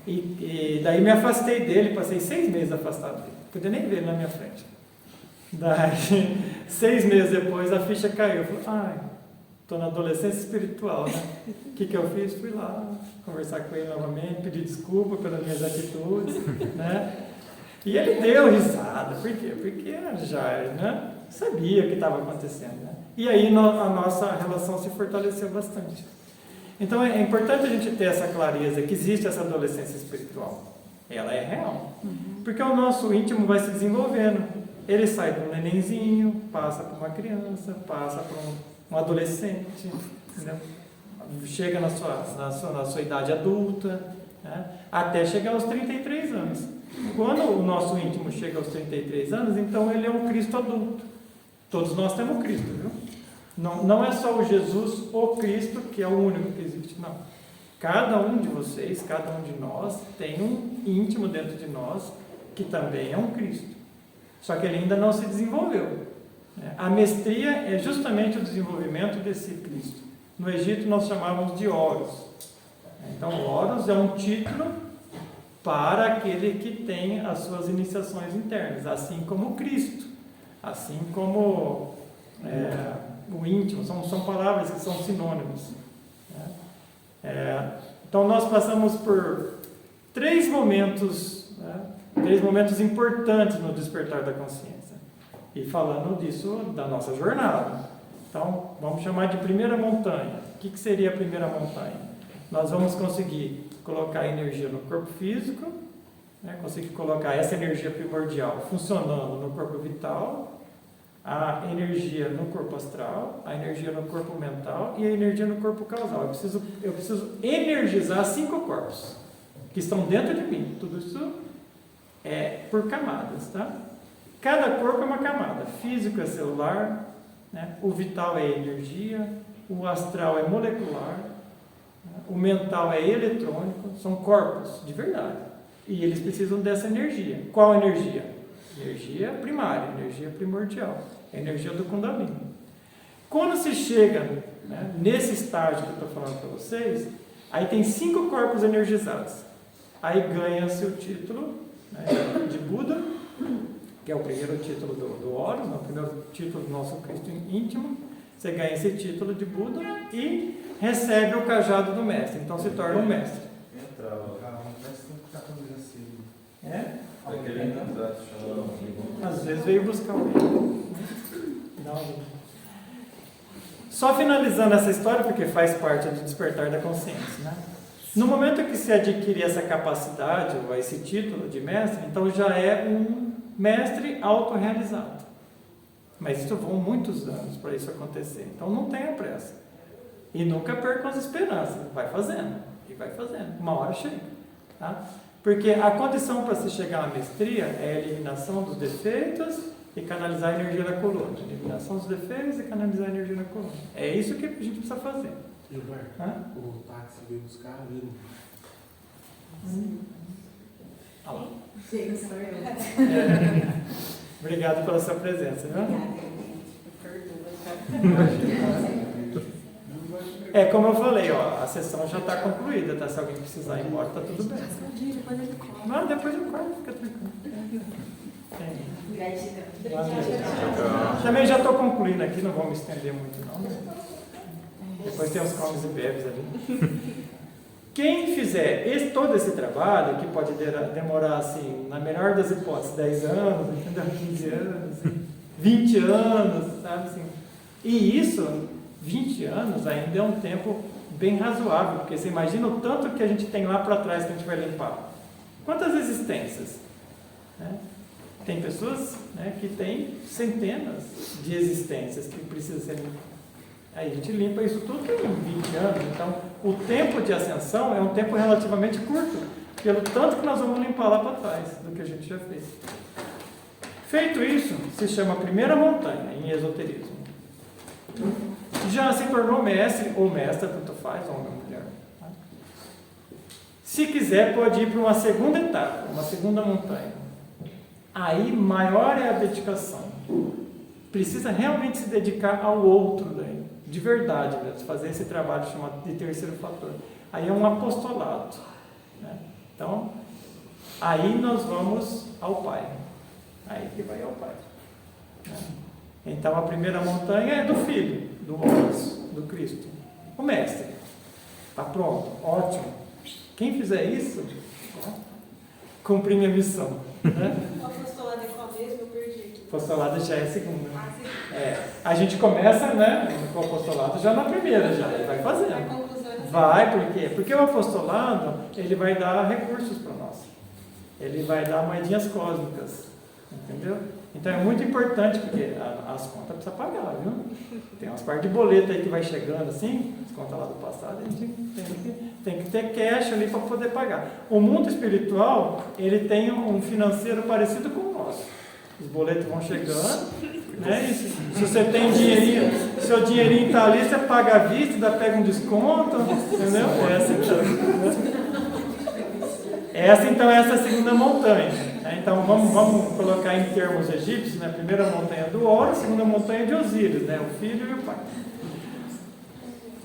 E daí me afastei dele, passei 6 meses afastado dele. Não podia nem ver ele na minha frente. Daí, 6 meses depois, a ficha caiu. Eu falei, estou na adolescência espiritual, né? O que eu fiz? Fui lá conversar com ele novamente, pedir desculpa pelas minhas atitudes, né? E ele deu risada. Por quê? Porque já sabia o que estava acontecendo, né? E aí a nossa relação se fortaleceu bastante. Então é importante a gente ter essa clareza que existe essa adolescência espiritual. Ela é real. Porque o nosso íntimo vai se desenvolvendo. Ele sai de um nenenzinho, passa por uma criança, passa por um adolescente, entendeu? Chega na sua idade adulta, né? Até chegar aos 33 anos. Quando o nosso íntimo chega aos 33 anos, então ele é um Cristo adulto. Todos nós temos Cristo, viu? Não é só o Jesus, o Cristo, que é o único que existe, não. Cada um de vocês, cada um de nós, tem um íntimo dentro de nós, que também é um Cristo. Só que ele ainda não se desenvolveu. A mestria é justamente o desenvolvimento desse Cristo. No Egito nós chamávamos de Horus. Então, Horus é um título para aquele que tem as suas iniciações internas, assim como Cristo, assim como o íntimo, são palavras que são sinônimos. Então nós passamos por três momentos importantes no despertar da consciência, e falando disso da nossa jornada. Então vamos chamar de primeira montanha. O que seria a primeira montanha? Nós vamos conseguir colocar energia no corpo físico, conseguir colocar essa energia primordial funcionando no corpo vital, a energia no corpo astral, a energia no corpo mental e a energia no corpo causal. Eu preciso energizar 5 corpos que estão dentro de mim. Tudo isso é por camadas, tá? Cada corpo é uma camada. Físico é celular, né? O vital é energia, o astral é molecular, né? O mental é eletrônico. São corpos de verdade. E eles precisam dessa energia. Qual energia? Energia primária, energia primordial, energia do Kundalini. Quando se chega, né, nesse estágio que eu estou falando para vocês, aí tem 5 corpos energizados. Aí ganha-se o título, né, de Buda, que é o primeiro título do Horus, o primeiro título do nosso Cristo íntimo. Você ganha esse título de Buda e recebe o cajado do mestre. Então se torna um mestre. Às vezes veio buscar alguém. Só finalizando essa história, porque faz parte do despertar da consciência, né? No momento que se adquire essa capacidade, ou esse título de mestre, então já é um mestre autorrealizado. Mas isso vão muitos anos para isso acontecer. Então não tenha pressa. E nunca perca as esperanças. Vai fazendo. E vai fazendo. Uma hora chega. Tá? Porque a condição para se chegar à mestria é a eliminação dos defeitos e canalizar a energia da coluna. Eliminação dos defeitos e canalizar a energia da coluna. É isso que a gente precisa fazer. Gilberto, o táxi veio buscar ali. Olha lá. Chega, sou eu. Obrigado pela sua presença. Viu? É como eu falei, ó, a sessão já está concluída, tá? Se alguém precisar ir embora, está tudo bem. Depois ele corta. Não, depois eu corto, fica tranquilo. Gratidão. Também já estou concluindo aqui, não vou me estender muito não. Né? Depois tem os comes e bebes ali. Quem fizer todo esse trabalho, que pode demorar, assim, na melhor das hipóteses, 10 anos, 15 anos, 20 anos, sabe assim. E isso, 20 anos, ainda é um tempo bem razoável, porque você imagina o tanto que a gente tem lá para trás que a gente vai limpar. Quantas existências? Né? Tem pessoas, né, que têm centenas de existências que precisam ser limpas. Aí a gente limpa isso tudo em 20 anos. Então, o tempo de ascensão é um tempo relativamente curto, pelo tanto que nós vamos limpar lá para trás do que a gente já fez. Feito isso, se chama primeira montanha em esoterismo. Já se tornou mestre ou mestra, tanto faz, homem ou mulher. Tá? Se quiser, pode ir para uma segunda etapa, uma segunda montanha. Aí, maior é a dedicação. Precisa realmente se dedicar ao outro daí. De verdade, mesmo, fazer esse trabalho chamado de terceiro fator. Aí é um apostolado. Né? Então, aí nós vamos ao Pai. Aí que vai ao Pai. Né? Então, a primeira montanha é do Filho, do Horus, do Cristo. O Mestre. Está pronto, ótimo. Quem fizer isso, cumpri minha missão. Né? O apostolado é qual mesmo? Eu perdi aqui. Apostolado já é segunda. A gente começa, né, com o apostolado já na primeira, já, e vai fazendo. A conclusão é Vai, por quê? Porque o apostolado, ele vai dar recursos para nós. Ele vai dar moedinhas cósmicas, entendeu? Então é muito importante, porque as contas precisa pagar, viu? Tem umas partes de boleto aí que vai chegando assim, as contas lá do passado, a gente tem que ter cash ali para poder pagar. O mundo espiritual, ele tem um financeiro parecido com o nosso. Os boletos vão chegando, né? E se você tem dinheirinho, seu dinheirinho está ali, você paga à vista, ainda pega um desconto, entendeu? Essa então é essa segunda montanha. Então vamos colocar em termos egípcios, né? A primeira montanha do Horus, a segunda montanha de Osíris, né? O filho e o pai.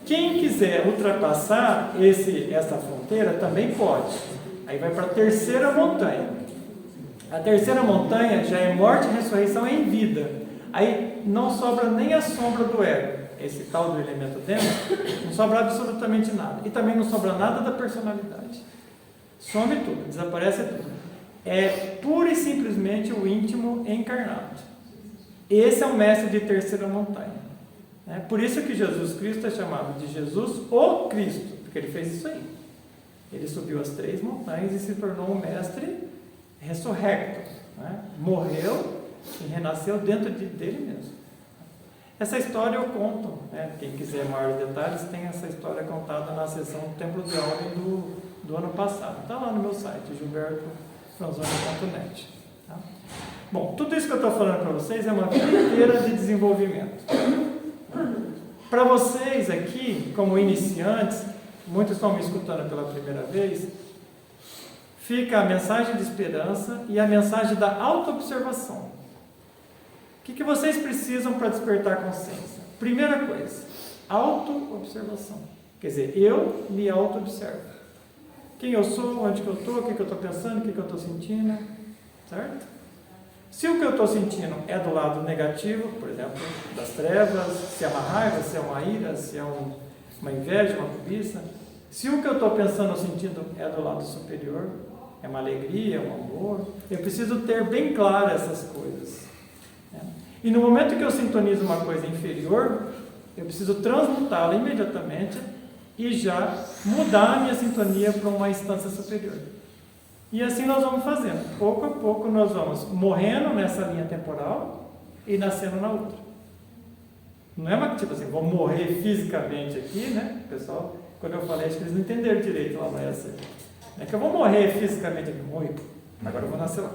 Quem quiser ultrapassar essa fronteira também pode. Aí vai para a terceira montanha. A terceira montanha já é morte e ressurreição em vida. Aí não sobra nem a sombra do ego, esse tal do elemento dentro, não sobra absolutamente nada. E também não sobra nada da personalidade. Some tudo, desaparece tudo. É pura e simplesmente o íntimo encarnado. Esse é o mestre de terceira montanha. Por isso que Jesus Cristo é chamado de Jesus o Cristo, porque ele fez isso aí. Ele subiu as 3 montanhas e se tornou um mestre ressurrecto. Morreu e renasceu dentro dele mesmo. Essa história eu conto, quem quiser maiores detalhes, tem essa história contada na sessão do Templo de Ordem do ano passado. Está lá no meu site, gilbertofranzoni.net. Tá? Bom, tudo isso que eu estou falando para vocês é uma vida inteira de desenvolvimento. Para vocês aqui, como iniciantes, muitos estão me escutando pela primeira vez, fica a mensagem de esperança e a mensagem da autoobservação. O que vocês precisam para despertar consciência? Primeira coisa, autoobservação. Quer dizer, eu me auto-observo. Quem eu sou, onde que eu estou, o que eu estou pensando, o que eu estou sentindo, certo? Se o que eu estou sentindo é do lado negativo, por exemplo, das trevas, se é uma raiva, se é uma ira, se é uma inveja, uma cobiça, se o que eu estou pensando ou sentindo é do lado superior, é uma alegria, um amor, eu preciso ter bem claro essas coisas. E no momento que eu sintonizo uma coisa inferior, eu preciso transmutá-la imediatamente e já mudar a minha sintonia para uma instância superior. E assim nós vamos fazendo. Pouco a pouco nós vamos morrendo nessa linha temporal e nascendo na outra. Não é uma tipo assim, vou morrer fisicamente aqui, né? Pessoal, quando eu falei, acho que eles não entenderam direito lá no ESC. Não é que eu vou morrer fisicamente aqui, morri, agora eu vou nascer lá.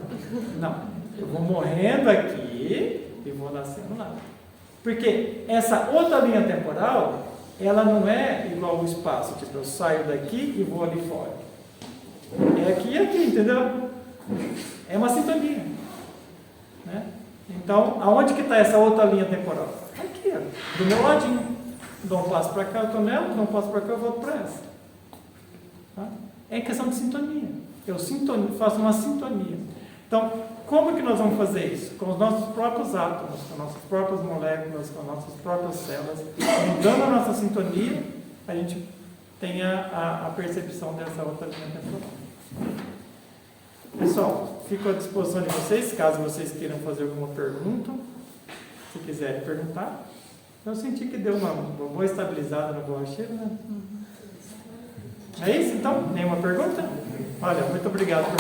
Não, eu vou morrendo aqui e vou nascendo lá. Porque essa outra linha temporal, ela não é igual ao espaço, tipo, eu saio daqui e vou ali fora. É aqui e aqui, entendeu? É uma sintonia. Né? Então, aonde que está essa outra linha temporal? Aqui, ó, do meu ladinho. Dou um passo para cá, eu estou nela, dou um passo para cá, eu volto para essa. Tá? É questão de sintonia. Eu faço uma sintonia. Então, como que nós vamos fazer isso? Com os nossos próprios átomos, com as nossas próprias moléculas, com as nossas próprias células. Mudando a nossa sintonia, a gente tem a percepção dessa outra linha temporal. Pessoal, fico à disposição de vocês, caso vocês queiram fazer alguma pergunta, se quiserem perguntar. Eu senti que deu uma boa estabilizada no borracheiro, né? É isso, então? Nenhuma pergunta? Olha, muito obrigado por me